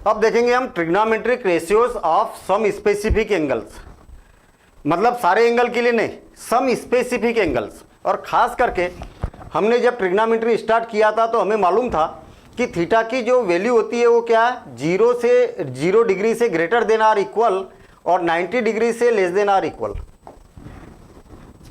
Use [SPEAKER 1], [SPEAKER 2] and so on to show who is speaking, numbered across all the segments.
[SPEAKER 1] अब देखेंगे हम trigonometric ratios of some specific angles, मतलब सारे एंगल के लिए नहीं, सम स्पेसिफिक एंगल्स। और खास करके हमने जब ट्रिग्नोमेट्री स्टार्ट किया था तो हमें मालूम था कि थीटा की जो वैल्यू होती है वो क्या है, 0 डिग्री से ग्रेटर देन आर इक्वल और 90 डिग्री से लेस देन आर इक्वल।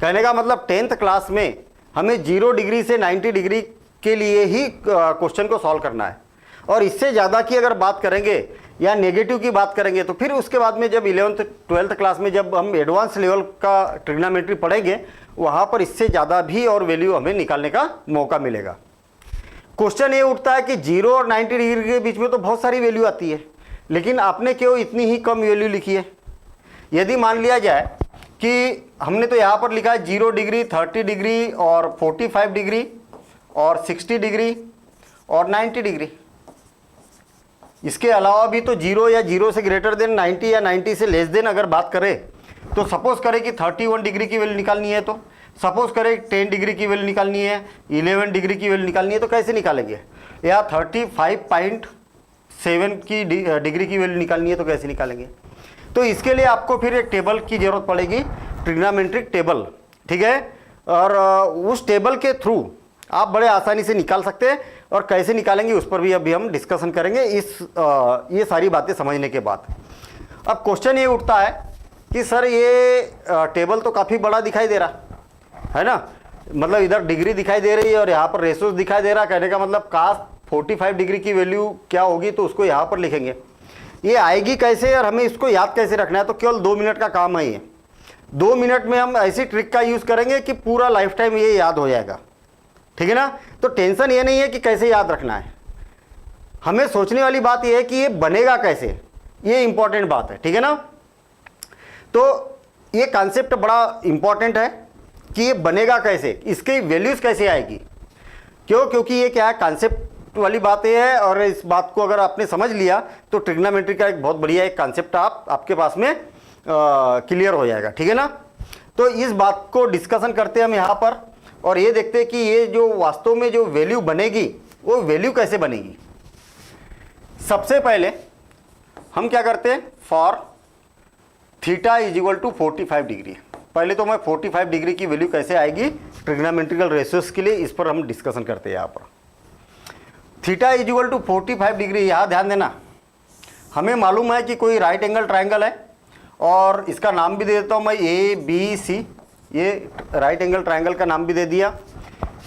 [SPEAKER 1] कहने का मतलब 10th क्लास में हमें 0 डिग्री से 90 डिग्री के लिए ही क्वेश्चन को सॉल्व करना है, और इससे ज़्यादा की अगर बात करेंगे या नेगेटिव की बात करेंगे तो फिर उसके बाद में जब 11th 12th क्लास में जब हम एडवांस लेवल का ट्रिग्नोमेट्री पढ़ेंगे वहाँ पर इससे ज़्यादा भी और वैल्यू हमें निकालने का मौका मिलेगा। क्वेश्चन ये उठता है कि 0 और 90 डिग्री के बीच में तो बहुत सारी वैल्यू आती है, लेकिन आपने क्यों इतनी ही कम वैल्यू लिखी है। यदि मान लिया जाए कि हमने तो यहाँ पर लिखा है 0 डिग्री, 30 डिग्री और 45 डिग्री और 60 डिग्री और 90 डिग्री, इसके अलावा भी तो 0 या 0 से ग्रेटर देन 90 या 90 से लेस देन अगर बात करें तो सपोज करें कि 31 डिग्री की वैल्यू निकालनी है, तो सपोज करें 10 डिग्री की वैल्यू निकालनी है, 11 डिग्री की वैल्यू निकालनी है, तो कैसे निकालेंगे, या 35.7 की डिग्री की वैल्यू निकालनी है तो कैसे निकालेंगे। तो इसके लिए आपको फिर एक टेबल की जरूरत पड़ेगी, ट्रिग्नोमेट्रिक टेबल, ठीक है। और उस टेबल के थ्रू आप बड़े आसानी से निकाल सकते हैं, और कैसे निकालेंगे उस पर भी अभी हम डिस्कशन करेंगे ये सारी बातें समझने के बाद। अब क्वेश्चन ये उठता है कि सर ये टेबल तो काफ़ी बड़ा दिखाई दे रहा है ना, मतलब इधर डिग्री दिखाई दे रही है और यहाँ पर रेशोज दिखाई दे रहा, कहने का मतलब काश 45 डिग्री की वैल्यू क्या होगी तो उसको यहाँ पर लिखेंगे, ये आएगी कैसे और हमें इसको याद कैसे रखना है। तो केवल 2 मिनट का काम है ये, 2 मिनट में हम ऐसी ट्रिक का यूज़ करेंगे कि पूरा लाइफ टाइम ये याद हो जाएगा, ठीक है ना। तो टेंशन ये नहीं है कि कैसे याद रखना है, हमें सोचने वाली बात ये है कि ये बनेगा कैसे, ये इंपॉर्टेंट बात है, ठीक है ना। तो ये कॉन्सेप्ट बड़ा इंपॉर्टेंट है कि ये बनेगा कैसे, इसकी वैल्यूज कैसे आएगी, क्योंकि ये क्या है, कॉन्सेप्ट वाली बात ये है, और इस बात को अगर आपने समझ लिया तो ट्रिग्नोमेट्री का एक बहुत बढ़िया एक कॉन्सेप्ट आपके पास में क्लियर हो जाएगा, ठीक है ना। तो इस बात को डिस्कशन करते हैं हम यहाँ पर, और ये देखते हैं कि ये जो वास्तव में जो वैल्यू बनेगी वो वैल्यू कैसे बनेगी। सबसे पहले हम क्या करते हैं, for theta is equal to 45 degree, पहले तो मैं 45 डिग्री की वैल्यू कैसे आएगी ट्रिग्नोमेट्रिकल रेशियोज के लिए, इस पर हम डिस्कशन करते हैं। यहाँ पर theta is equal to 45 degree, यहाँ ध्यान देना, हमें मालूम है कि कोई राइट एंगल ट्राइंगल है, और इसका नाम भी दे देता हूँ मैं ABC, ये राइट एंगल ट्राइंगल का नाम भी दे दिया।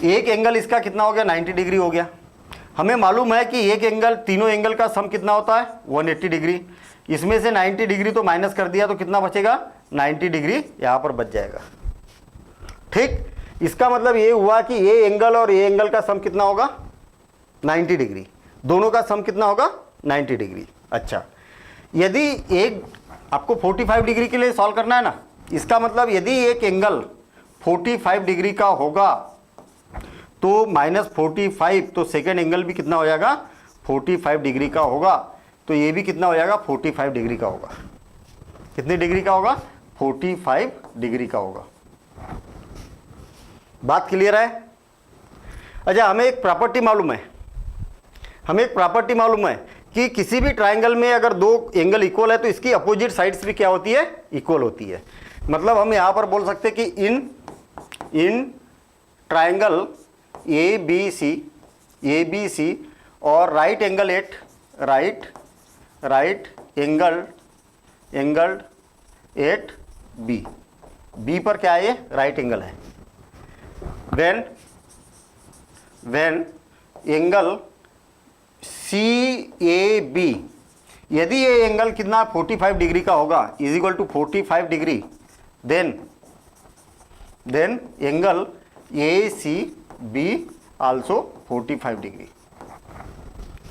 [SPEAKER 1] एक एंगल इसका कितना हो गया, 90 डिग्री हो गया। हमें मालूम है कि एक एंगल, तीनों एंगल का सम कितना होता है, 180 डिग्री। इसमें से 90 डिग्री तो माइनस कर दिया तो कितना बचेगा, 90 डिग्री यहाँ पर बच जाएगा, ठीक। इसका मतलब ये हुआ कि ये एंगल और ये एंगल का सम कितना होगा, 90 डिग्री, दोनों का सम कितना होगा, 90 डिग्री। अच्छा, यदि एक आपको 45 डिग्री के लिए सॉल्व करना है ना, इसका मतलब यदि एक एंगल 45 डिग्री का होगा तो -45, तो सेकेंड एंगल भी कितना हो जाएगा, 45 डिग्री का होगा, तो ये भी कितना हो जाएगा, 45 डिग्री का होगा। कितने डिग्री का होगा, 45 डिग्री का होगा। बात क्लियर है। अच्छा, हमें एक प्रॉपर्टी मालूम है, कि किसी भी ट्राइंगल में अगर दो एंगल इक्वल है तो इसकी अपोजिट साइड्स भी क्या होती है, इक्वल होती है। मतलब हम यहां पर बोल सकते हैं कि इन ट्राइंगल ABC और राइट एंगल एट बी पर क्या है, ये राइट एंगल है। व्हेन एंगल CAB, यदि ये एंगल कितना 45 डिग्री का होगा, is equal to 45 degree, then angle ACB also 45 degree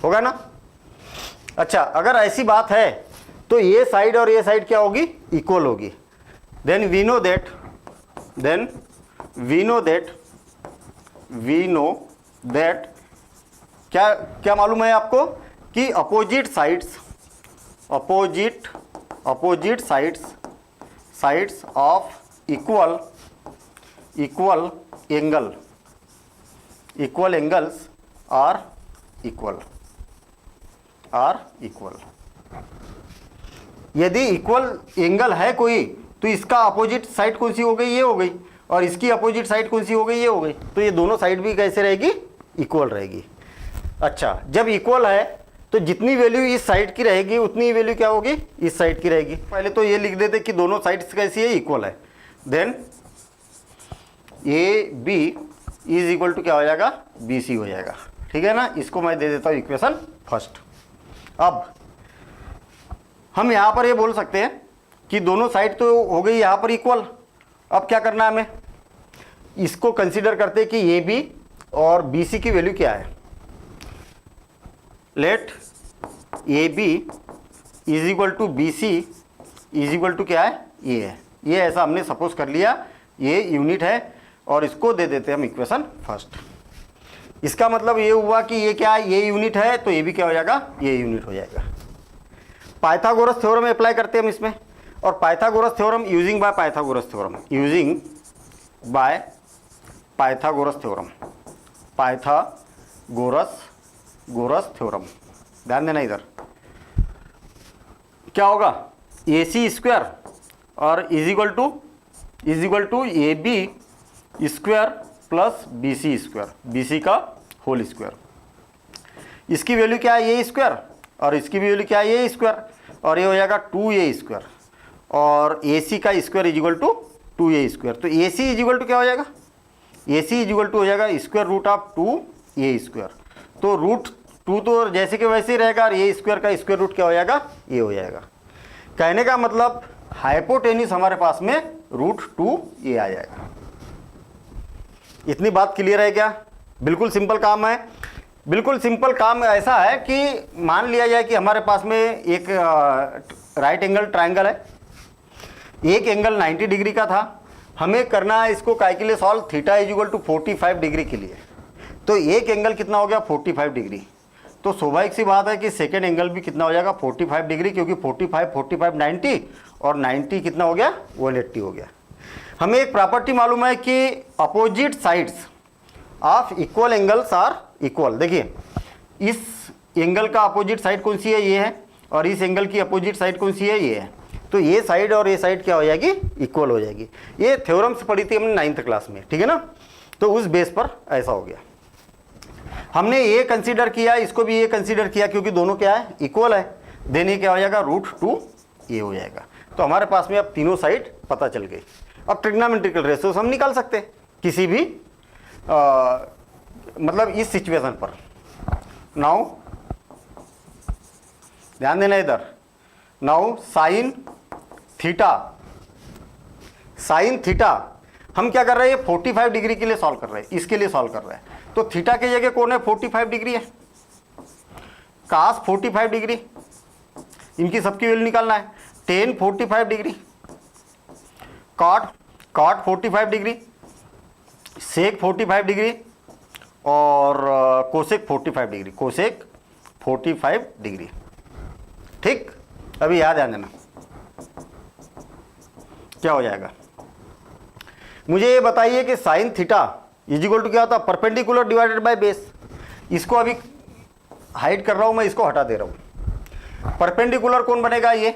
[SPEAKER 1] होगा ना। अच्छा, अगर ऐसी बात है तो ये साइड और ये साइड क्या होगी, इक्वल होगी। देन वी नो दैट क्या मालूम है आपको कि opposite sides of equal angles are equal. Are equal. यदि इक्वल एंगल है कोई तो इसका अपोजिट साइड कौन सी हो गई, ये हो गई, और इसकी अपोजिट साइड कौन सी हो गई, ये हो गई। तो ये दोनों साइड भी कैसे रहेगी, इक्वल रहेगी। अच्छा, जब इक्वल है तो जितनी वैल्यू इस साइड की रहेगी उतनी वैल्यू क्या होगी, इस साइड की रहेगी। पहले तो ये लिख देते कि दोनों साइड्स कैसी है, इक्वल है। Then A B is equal to क्या हो जाएगा, बी सी हो जाएगा। ठीक है ना, इसको मैं दे देता हूँ इक्वेशन फर्स्ट। अब हम यहाँ पर ये बोल सकते हैं कि दोनों साइड तो हो गई यहाँ पर इक्वल। अब क्या करना है हमें, इसको कंसीडर करते हैं कि ए बी और बी सी की वैल्यू क्या है। Let A B is equal to B C is equal to क्या है, ये है। ये ऐसा हमने सपोज कर लिया, ये यूनिट है, और इसको दे देते हैं हम इक्वेशन फर्स्ट। इसका मतलब ये हुआ कि ये क्या है, ये यूनिट है, तो ये भी क्या हो जाएगा, ये यूनिट हो जाएगा। पाइथागोरस थ्योरम अप्लाई करते हैं हम इसमें, और Pythagoras theorem using by Pythagoras theorem, using by Pythagoras theorem, Pythagoras theorem. ध्यान देना, इधर क्या होगा, ए सी स्क्वायर और is equal to A B square plus B C square, B C का होल स्क्वायर। इसकी वैल्यू क्या है, ए स्क्वायर, और इसकी भी वैल्यू क्या है, ए स्क्वायर, और ये हो जाएगा 2a स्क्वायर, और ए सी का square is equal to 2a square. तो A C is equal to क्या हो जाएगा, A C is equal to हो जाएगा square root of 2a square. तो रूट 2 तो जैसे कि वैसे ही रहेगा, और ए स्क्वायर का स्क्वायर रूट क्या हो जाएगा, ये हो जाएगा। कहने का मतलब हाइपोटेनिस हमारे पास में रूट 2a आ जाएगा। इतनी बात क्लियर है क्या? बिल्कुल सिंपल काम है। बिल्कुल सिंपल काम ऐसा है कि मान लिया जाए कि हमारे पास में एक राइट एंगल ट्रायंगल है, एक एंगल 90 डिग्री का था, हमें करना है इसको काय के लिए solve, theta is equal to 45 degree के लिए। तो एक एंगल कितना हो गया, 45 डिग्री। तो स्वाभाविक सी बात है कि सेकेंड एंगल भी कितना हो जाएगा, 45 डिग्री, क्योंकि 45 90 और 90 कितना हो गया, 180 हो गया। हमें एक प्रॉपर्टी मालूम है कि opposite sides of equal angles are equal. देखिए, इस एंगल का अपोजिट साइड कौन सी है, ये है, और इस एंगल की अपोजिट साइड कौन सी है, ये है। तो ये साइड और ये साइड क्या हो जाएगी, इक्वल हो जाएगी। ये थ्योरम्स पढ़ी थी हमने 9th क्लास में, ठीक है ना। तो उस बेस पर ऐसा हो गया। हमने ये कंसीडर किया, इसको भी ये कंसीडर किया, क्योंकि दोनों क्या है, इक्वल है। देने क्या हो जाएगा, रूट 2a हो जाएगा। तो हमारे पास में अब तीनों साइड पता चल गई। अब ट्रिग्नोमेट्रिकल रेशियोज हम निकाल सकते हैं किसी भी मतलब इस सिचुएशन पर। नाउ ध्यान देना इधर, नाउ साइन थीटा हम क्या कर रहे हैं, 45 डिग्री के लिए सॉल्व कर रहे हैं, इसके लिए सॉल्व कर रहे हैं। तो थीटा की जगह कौन है, 45 डिग्री है, कास 45 डिग्री, इनकी सबकी वैल्यू निकालना है। टेन 45 डिग्री, कॉट 45 डिग्री, सेक 45 डिग्री, और कोसेक 45 डिग्री, कोसेक 45 डिग्री। ठीक, अभी याद ध्यान देना क्या हो जाएगा। मुझे ये बताइए कि sine theta is equal to क्या होता है, परपेंडिकुलर डिवाइडेड बाय बेस। इसको अभी हाइड कर रहा हूं मैं, इसको हटा दे रहा हूं। परपेंडिकुलर कौन बनेगा, ये,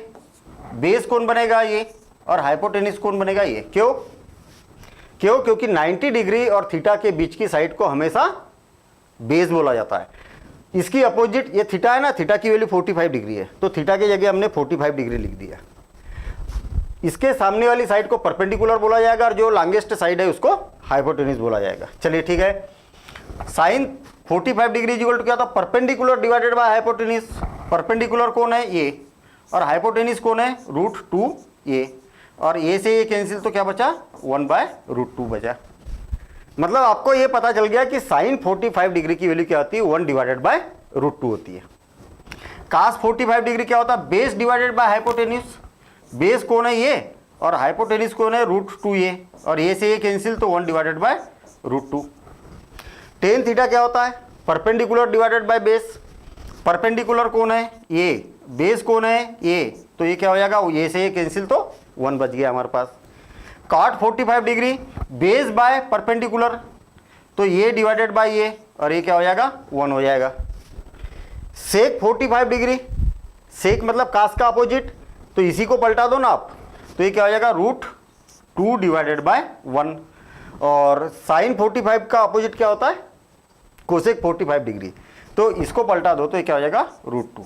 [SPEAKER 1] बेस कौन बनेगा, ये, और हाइपोटेनिस कौन बनेगा, ये। क्यों? क्योंकि 90 डिग्री और थीटा के बीच की साइड को हमेशा बेस बोला जाता है। इसकी अपोजिट ये थीटा है ना, थीटा की वैल्यू 45 डिग्री है, तो थीटा की जगह हमने 45 डिग्री लिख दिया। इसके सामने वाली साइड को परपेंडिकुलर बोला जाएगा, और जो लॉन्गेस्ट साइड है उसको हाइपोटेनिस बोला जाएगा। चलिए ठीक है, साइन 45 डिग्री इक्वल टू क्या था, perpendicular divided by hypotenuse. Perpendicular कौन है, ये, और हाइपोटेनिस कौन है, रूट 2a, और a से ये कैंसिल, तो क्या बचा, 1/√2 बचा। मतलब आपको ये पता चल गया कि साइन 45 डिग्री की वैल्यू क्या होती है, 1/√2 होती है। कास 45 डिग्री क्या होता है, base divided by hypotenuse. Base कौन है, ये, और हाइपोटेनिस कौन है, रूट 2a, और a से ये कैंसिल, तो 1/√2। टेन थीटा क्या होता है, perpendicular divided by base. Perpendicular कौन है, ये, बेस कौन है, ये, तो ये क्या हो जाएगा, ये से ये कैंसिल, तो 1 बच गया हमारे पास। Cot 45 degree, base by perpendicular, तो ये डिवाइडेड बाय ये, और ये क्या हो जाएगा, 1 हो जाएगा। सेक 45 डिग्री, सेक मतलब कास का अपोजिट, तो इसी को पलटा दो ना आप, तो ये क्या हो जाएगा √2 डिवाइडेड बाय 1। और साइन 45 का अपोजिट क्या होता है, कोसेक 45 डिग्री, तो इसको पलटा दो तो ये क्या हो जाएगा √2।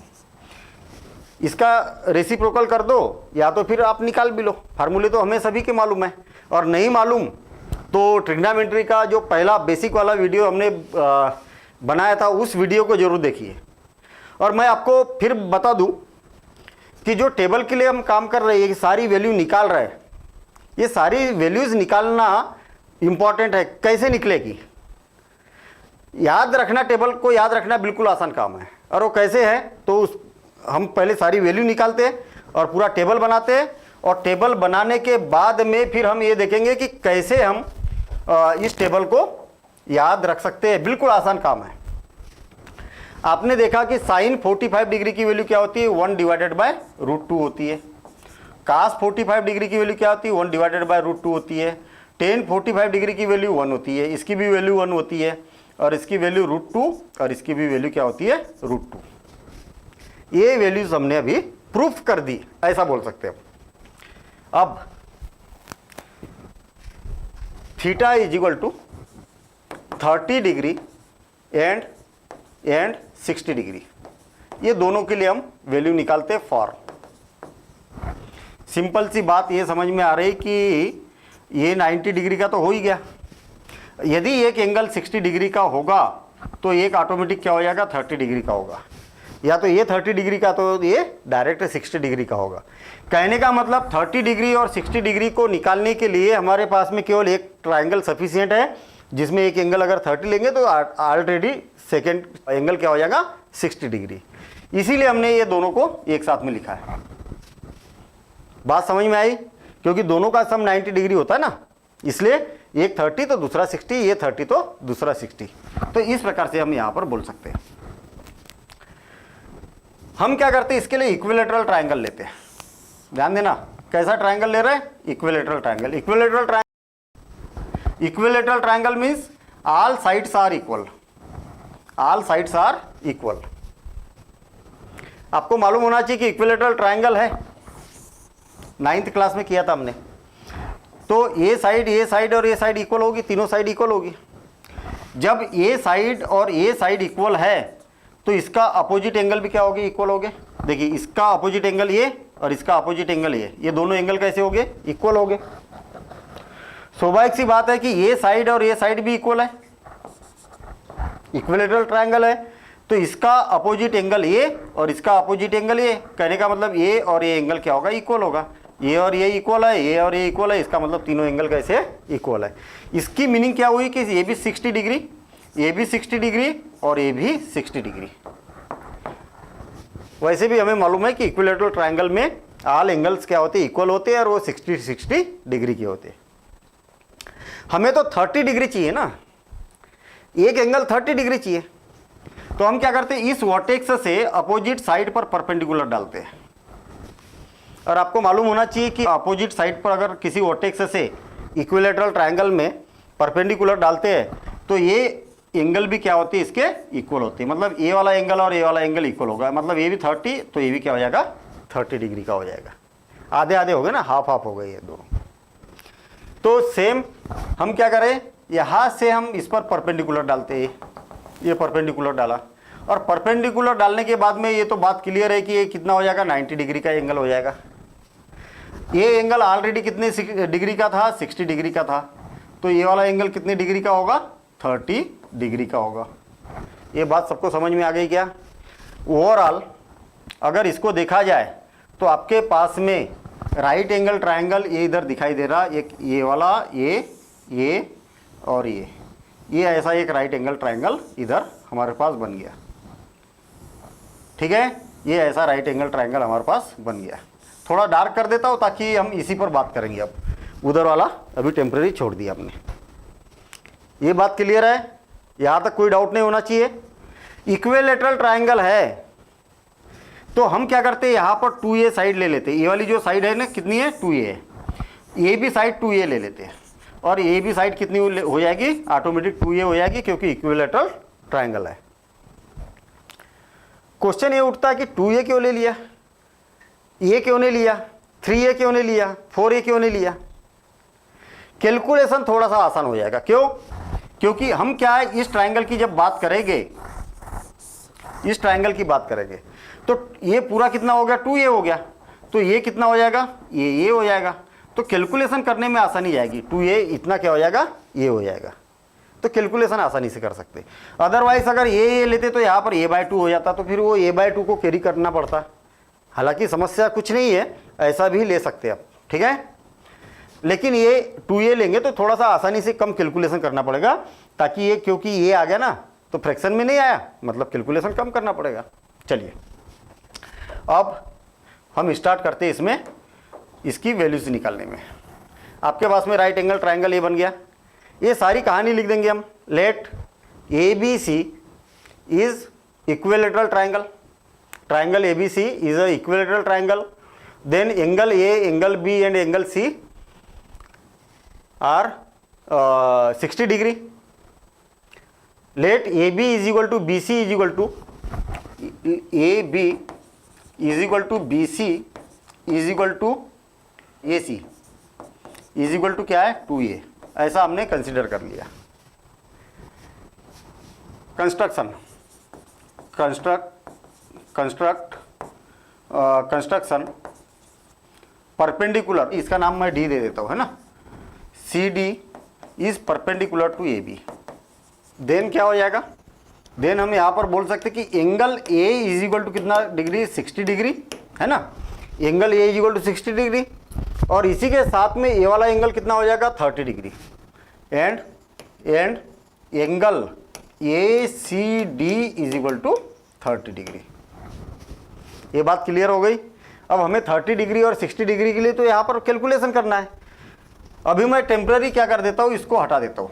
[SPEAKER 1] इसका रेसिप्रोकल कर दो या तो फिर आप निकाल भी लो, फार्मूले तो हमें सभी के मालूम है। और नहीं मालूम तो ट्रिग्नोमेट्री का जो पहला बेसिक वाला वीडियो हमने बनाया था उस वीडियो को जरूर देखिए। और मैं आपको फिर बता दूं कि जो टेबल के लिए हम काम कर रहे हैं, ये सारी वैल्यू निकाल रहे हैं, ये सारी वैल्यूज़ निकालना इम्पॉर्टेंट है। कैसे निकलेगी याद रखना, टेबल को याद रखना बिल्कुल आसान काम है। और वो कैसे है तो हम पहले सारी वैल्यू निकालते हैं और पूरा टेबल बनाते हैं, और टेबल बनाने के बाद में फिर हम ये देखेंगे कि कैसे हम इस टेबल को याद रख सकते हैं। बिल्कुल आसान काम है। आपने देखा कि साइन 45 डिग्री की वैल्यू क्या होती है, 1 डिवाइडेड बाय √2 होती है। कास 45 डिग्री की वैल्यू क्या होती है, 1 डिवाइडेड बाय √2 होती है। टेन 45 डिग्री की वैल्यू 1 होती है, इसकी भी वैल्यू 1 होती है, और इसकी वैल्यू √2 और इसकी भी वैल्यू क्या होती है √2। ये वैल्यूज हमने अभी प्रूफ कर दी, ऐसा बोल सकते हैं। अब theta is equal to 30 degree and 60 degree, ये दोनों के लिए हम वैल्यू निकालते हैं फॉर। सिंपल सी बात ये समझ में आ रही कि ये 90 डिग्री का तो हो ही गया। यदि एक एंगल 60 डिग्री का होगा तो एक ऑटोमेटिक क्या हो जाएगा 30 डिग्री का होगा, या तो ये 30 डिग्री का तो ये डायरेक्ट 60 डिग्री का होगा। कहने का मतलब 30 डिग्री और 60 डिग्री को निकालने के लिए हमारे पास में केवल एक ट्राइंगल सफिशिएंट है, जिसमें एक एंगल अगर 30 लेंगे तो ऑलरेडी सेकेंड एंगल क्या हो जाएगा 60 डिग्री। इसीलिए हमने ये दोनों को एक साथ में लिखा है। बात समझ में आई, क्योंकि दोनों का सम 90 डिग्री होता है ना, इसलिए एक 30 तो दूसरा 60, ये 30 तो दूसरा 60। तो इस प्रकार से हम यहाँ पर बोल सकते हैं। हम क्या करते हैं, इसके लिए इक्विलेटरल ट्रायंगल लेते हैं। ध्यान देना, कैसा ट्रायंगल ले रहे हैं, equilateral triangle. Equilateral triangle means all sides are equal, all sides are equal. आपको मालूम होना चाहिए कि इक्विलेटरल ट्रायंगल है, 9th क्लास में किया था हमने। तो ये साइड और ये साइड इक्वल होगी, तीनों साइड इक्वल होगी। जब ये साइड और ये साइड इक्वल है तो इसका अपोजिट एंगल भी क्या होगी, इक्वल होगे। देखिए इसका अपोजिट एंगल ये और इसका अपोजिट एंगल ये दोनों एंगल कैसे होंगे, इक्वल होंगे। स्वाभाविक सी बात है कि ये साइड और ये साइड भी इक्वल है, इक्विलेटरल ट्रायंगल है, तो इसका अपोजिट एंगल ये और इसका अपोजिट एंगल ये। कहने का मतलब ये और ये एंगल क्या होगा, इक्वल होगा। ये और ये इक्वल है, ये और ये इक्वल है, इसका मतलब तीनों एंगल कैसे इक्वल है। इसकी मीनिंग क्या हुई कि ये भी 60 डिग्री, ये भी 60 डिग्री और ये भी 60 डिग्री। वैसे भी हमें मालूम है कि इक्विलेटरल ट्रायंगल में ऑल एंगल्स क्या होते हैं, इक्वल होते हैं, और वो 60 डिग्री के होते हैं। हमें तो 30 डिग्री चाहिए ना, एक एंगल 30 डिग्री चाहिए। तो हम क्या करते हैं, इस वर्टेक्स से अपोजिट साइड पर परपेंडिकुलर डालते हैं। और आपको मालूम होना चाहिए कि अपोजिट साइड पर अगर किसी वर्टेक्स से इक्विलेटरल ट्रायंगल में परपेंडिकुलर डालते हैं तो ये एंगल भी क्या होती है, इसके इक्वल होती है। मतलब ये वाला एंगल और ये वाला एंगल इक्वल होगा, मतलब ये भी 30 तो ये भी क्या हो जाएगा 30 डिग्री का हो जाएगा। आधे आधे हो गए ना, हाफ हाफ हो गए ये दोनों। तो सेम हम क्या करें, यहाँ से हम इस पर परपेंडिकुलर डालते हैं, ये परपेंडिकुलर डाला, और परपेंडिकुलर डालने के बाद में ये तो बात क्लियर है कि ये कितना हो जाएगा, 90 डिग्री का एंगल हो जाएगा। ये एंगल ऑलरेडी कितने डिग्री का था, 60 डिग्री का था, तो ये वाला एंगल कितने डिग्री का होगा, 30 डिग्री का होगा। ये बात सबको समझ में आ गई क्या। ओवरऑल अगर इसको देखा जाए तो आपके पास में राइट एंगल ट्रायंगल ये इधर दिखाई दे रहा, एक ये वाला, ये और ये ऐसा एक राइट एंगल ट्रायंगल इधर हमारे पास बन गया। ठीक है, ये ऐसा राइट एंगल ट्रायंगल हमारे पास बन गया। थोड़ा डार्क कर देता हूँ ताकि हम इसी पर बात करेंगे। अब उधर वाला अभी टेम्परेरी छोड़ दिया हमने। ये बात क्लियर है, यहाँ तक कोई डाउट नहीं होना चाहिए। इक्विलेटरल ट्रायंगल है तो हम क्या करते हैं, यहाँ पर 2a साइड ले लेते हैं। ये वाली जो साइड है ना, कितनी है, 2a है। ये भी साइड 2a ले लेते हैं, और ये भी साइड कितनी हो जाएगी, ऑटोमेटिक 2a हो जाएगी, क्योंकि इक्विलेटरल ट्रायंगल है। क्वेश्चन ये उठता है कि 2a क्यों ले लिया, a क्यों नहीं लिया, 3a क्यों नहीं लिया, 4a क्यों नहीं लिया। कैलकुलेशन थोड़ा सा आसान हो जाएगा। क्यों? क्योंकि हम क्या है, इस ट्रायंगल की जब बात करेंगे, इस ट्रायंगल की बात करेंगे तो ये पूरा कितना हो गया, 2a हो गया, तो ये कितना हो जाएगा, ये हो जाएगा। तो कैलकुलेशन करने में आसानी आएगी। 2a इतना क्या हो जाएगा, ये हो जाएगा। तो कैलकुलेशन आसानी से कर सकते। अदरवाइज अगर ये लेते तो यहाँ पर a/2 हो जाता, तो फिर वो a/2 को कैरी करना पड़ता। हालांकि समस्या कुछ नहीं है, ऐसा भी ले सकते आप, ठीक है। लेकिन ये 2a लेंगे तो थोड़ा सा आसानी से कम कैलकुलेशन करना पड़ेगा, ताकि ये, क्योंकि ये आ गया ना तो फ्रैक्शन में नहीं आया, मतलब कैलकुलेशन कम करना पड़ेगा। चलिए अब हम स्टार्ट करते हैं इसमें इसकी वैल्यूज निकालने में। आपके पास में राइट एंगल ट्रायंगल ये बन गया। ये सारी कहानी लिख देंगे हम। लेट ABC is equilateral triangle, triangle ABC is a equilateral triangle, then angle A, angle B and angle C are 60 degree. Let AB is equal to BC is equal to AB is equal to BC is equal to AC is equal to क्या है, 2a। ऐसा हमने consider कर लिया। Construction perpendicular, इसका नाम मैं D दे देता हूँ, है ना। CD is perpendicular to AB। Then क्या हो जाएगा, देन हम यहाँ पर बोल सकते कि angle A is equal to कितना डिग्री, 60 डिग्री, है ना। Angle A is equal to 60 degree, और इसी के साथ में ये वाला एंगल कितना हो जाएगा, 30 degree. And angle ACD is equal to 30 degree. ये बात क्लियर हो गई। अब हमें 30 डिग्री और 60 डिग्री के लिए तो यहाँ पर कैलकुलेशन करना है। अभी मैं टेम्पररी क्या कर देता हूँ, इसको हटा देता हूँ।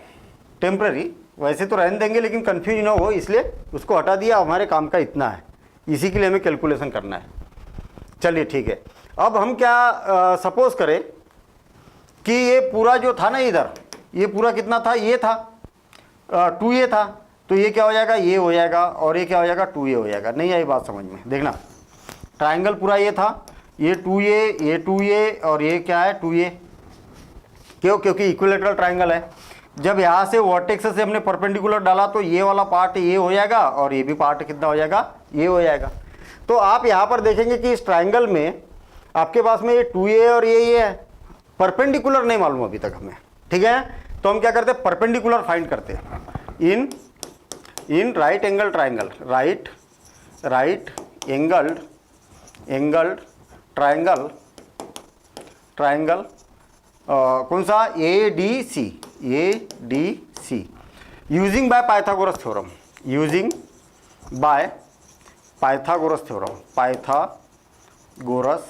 [SPEAKER 1] टेम्पररी वैसे तो रहने देंगे, लेकिन कंफ्यूज ना हो इसलिए उसको हटा दिया। हमारे काम का इतना है, इसी के लिए हमें कैलकुलेशन करना है। चलिए ठीक है। अब हम क्या सपोज करें कि ये पूरा जो था ना, इधर ये पूरा कितना था, ये था 2a था, तो ये क्या हो जाएगा, ये हो जाएगा, और ये क्या हो जाएगा, 2a हो जाएगा। नहीं आई बात समझ में? देखना, ट्रायंगल पूरा ये था, ये 2a, ये 2a, और ये क्या है, 2a। क्यों? क्योंकि इक्विलैटरल ट्रायंगल है। जब यहाँ से वर्टेक्स से हमने परपेंडिकुलर डाला तो ये वाला पार्ट ये हो जाएगा, और ये भी पार्ट कितना हो जाएगा, ये हो जाएगा। तो आप यहाँ पर देखेंगे कि इस ट्रायंगल में आपके पास में ये 2a और ये है, परपेंडिकुलर नहीं मालूम अभी तक हमें, ठीक है। तो हम क्या करते हैं, परपेंडिकुलर फाइंड करते हैं in right angle triangle, right angle triangle कौन सा, ADC using by Pythagoras theorem, Pythagoras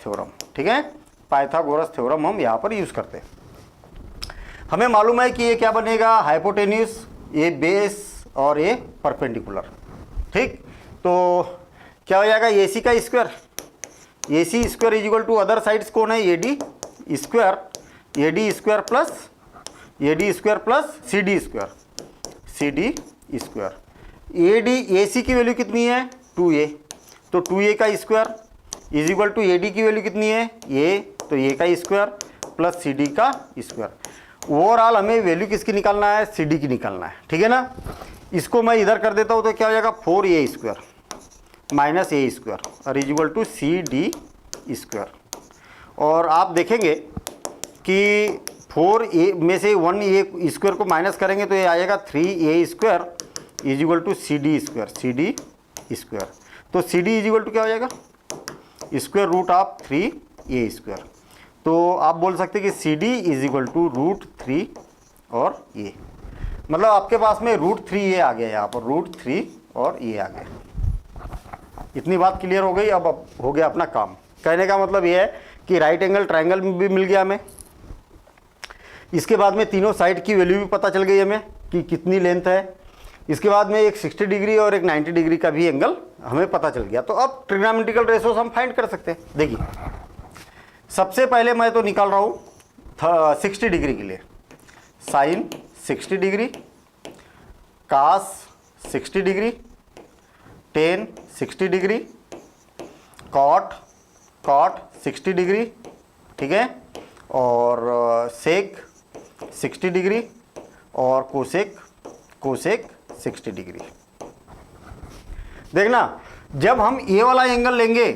[SPEAKER 1] theorem, ठीक है। पाइथागोरस थ्योरम हम यहाँ पर यूज करते हैं। हमें मालूम है कि ये क्या बनेगा, हाइपोटेन्यूस, ये बेस और ये परपेंडिकुलर, ठीक। तो क्या हो जाएगा, AC का square, AC square is equal to other sides कौन है, AD square plus CD square. AC की वैल्यू कितनी है, 2a, तो 2a का square is equal to AD की वैल्यू कितनी है, ये, तो ये का स्क्वायर प्लस CD का स्क्वायर। ओवरऑल हमें वैल्यू किसकी निकालना है, CD की निकालना है, ठीक है ना। इसको मैं इधर कर देता हूँ तो क्या हो जाएगा, 4a square minus a square और is equal to CD square. और आप देखेंगे कि 4a में से 1a स्क्वायर को माइनस करेंगे तो ये आएगा 3a square is equal to CD square. तो CD इज इक्वल टू क्या हो जाएगा, square root of 3a square. तो आप बोल सकते हैं कि CD is equal to root 3 और a, मतलब आपके पास में रूट 3a आ गया, यहाँ पर रूट 3 और a आ गया। इतनी बात क्लियर हो गई। अब हो गया अपना काम। कहने का मतलब ये है कि राइट एंगल ट्रायंगल भी मिल गया हमें। इसके बाद में तीनों साइड की वैल्यू भी पता चल गई हमें कि कितनी लेंथ है। इसके बाद में एक 60 डिग्री और एक 90 डिग्री का भी एंगल हमें पता चल गया। तो अब ट्रिग्नोमेट्रिकल रेशोस हम फाइंड कर सकते हैं। देखिए, सबसे पहले मैं तो निकाल रहा हूँ 60 डिग्री के लिए sine 60 degree, cos 60 degree, tan 60 degree, cot 60 degree, ठीक है, और सेक 60 डिग्री और कोसेक 60 डिग्री। देखना जब हम ये वाला एंगल लेंगे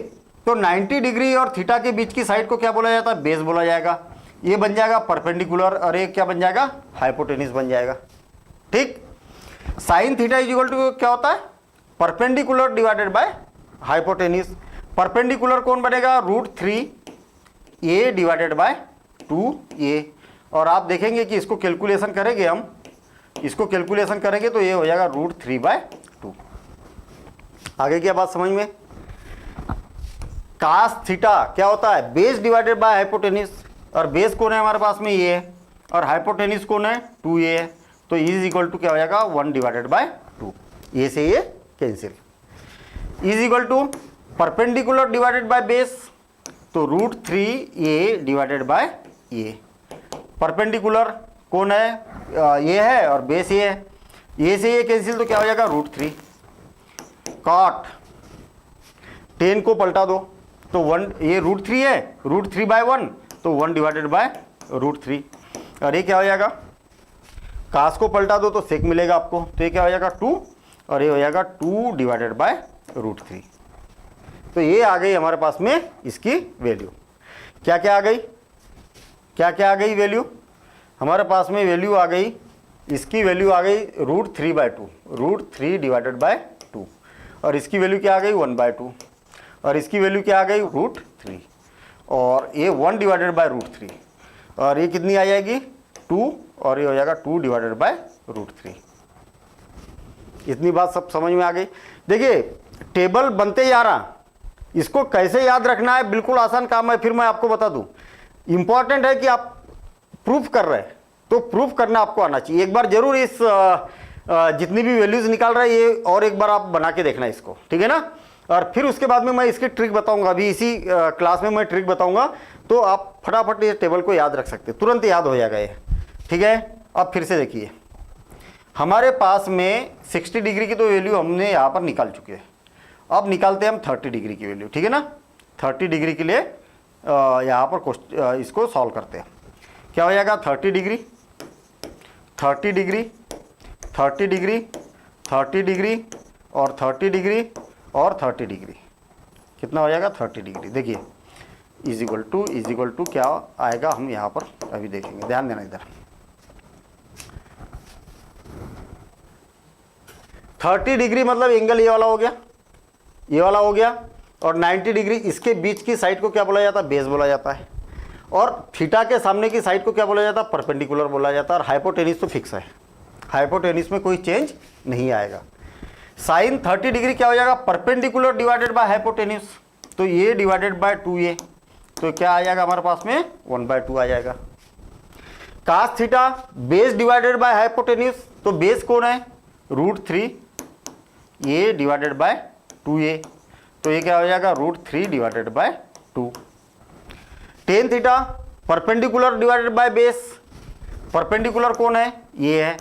[SPEAKER 1] तो 90 डिग्री और थीटा के बीच की साइड को क्या बोला जाता है? बेस बोला जाएगा। ये बन जाएगा परपेंडिकुलर और ये क्या बन जाएगा? हाइपोटेनिस बन जाएगा। ठीक, sine theta is equal to क्या होता है? Perpendicular divided by hypotenuse. Perpendicular कौन बनेगा? √3a divided by 2a। और आप देखेंगे कि इसको कैलकुलेशन करेंगे हम, इसको कैलकुलेशन करेंगे तो ये हो जाएगा √3/2। आगे क्या बात समझ में? कास थीटा क्या होता है? बेस डिवाइडेड बाय हाइपोटेनिस, और बेस कौन है हमारे पास में? ये है, और हाइपोटेनिस कौन है? 2a है। तो इज इक्वल टू क्या हो जाएगा? 1/2। ये से ये cancel. Is equal to perpendicular divided by base, तो √3a divided by a। Perpendicular कौन है? ये है, और बेस ये है। ये से ये कैंसिल तो क्या हो जाएगा? √3। कॉट 10 को पलटा दो तो 1, ये √3 है, √3/1 तो 1/√3। और ये क्या हो जाएगा? कास को पलटा दो तो सेक मिलेगा आपको, तो ये क्या हो जाएगा? 2, और ये हो जाएगा 2/√3। तो ये आ गई हमारे पास में इसकी वैल्यू। क्या क्या आ गई? क्या क्या आ गई वैल्यू? हमारे पास में वैल्यू आ गई, इसकी वैल्यू आ गई √3/2, √3/2। और इसकी वैल्यू क्या आ गई? 1/2। और इसकी वैल्यू क्या आ गई? √3। और ये 1/√3। और ये कितनी आ जाएगी? 2, और ये हो जाएगा 2/√3। इतनी बात सब समझ में आ गई। देखिए टेबल बनते जा रहा, इसको कैसे याद रखना है बिल्कुल आसान काम है। फिर मैं आपको बता दूं, इंपॉर्टेंट है कि आप प्रूफ कर रहे हैं तो प्रूफ करना आपको आना चाहिए। एक बार जरूर इस जितनी भी वैल्यूज निकाल रहे हैं ये और एक बार आप बना के देखना इसको, ठीक है ना। और फिर उसके बाद में मैं इसकी ट्रिक बताऊंगा, अभी इसी क्लास में मैं ट्रिक बताऊंगा, तो आप फटाफट इस टेबल को याद रख सकते हैं, तुरंत याद हो जाएगा ये, ठीक है। अब फिर से देखिए, हमारे पास में 60 डिग्री की तो वैल्यू हमने यहाँ पर निकाल चुके हैं। अब निकालते हैं हम 30 डिग्री की वैल्यू, ठीक है ना। 30 डिग्री के लिए यहाँ पर इसको सॉल्व करते हैं। क्या हो जाएगा? 30 डिग्री, 30 डिग्री, 30 डिग्री, 30 डिग्री और 30 डिग्री और 30 डिग्री, कितना हो जाएगा? 30 डिग्री। देखिए इज इक्वल टू क्या आएगा, हम यहाँ पर अभी देखेंगे, ध्यान देना इधर। 30 डिग्री मतलब एंगल ये वाला हो गया, ये वाला हो गया, और 90 डिग्री इसके बीच की साइड को क्या बोला जाता है? बेस बोला जाता है। और थीटा के सामने की साइड को क्या बोला जाता है? परपेंडिकुलर बोला जाता है। और हाइपोटेनिस तो फिक्स है, हाइपोटेनिस में कोई चेंज नहीं आएगा। साइन 30 डिग्री क्या हो जाएगा? परपेंडिकुलर डिवाइडेड बाय हाइपोटेनिस, तो ये डिवाइडेड बाय 2a, तो क्या आ जाएगा हमारे पास में? 1/2 आ जाएगा। Cos theta base divided by hypotenuse, तो बेस कौन है? √3a डिवाइडेड बाय 2a, तो ये क्या हो जाएगा? √3/2। Tan theta perpendicular divided by base, perpendicular कौन है? ये है,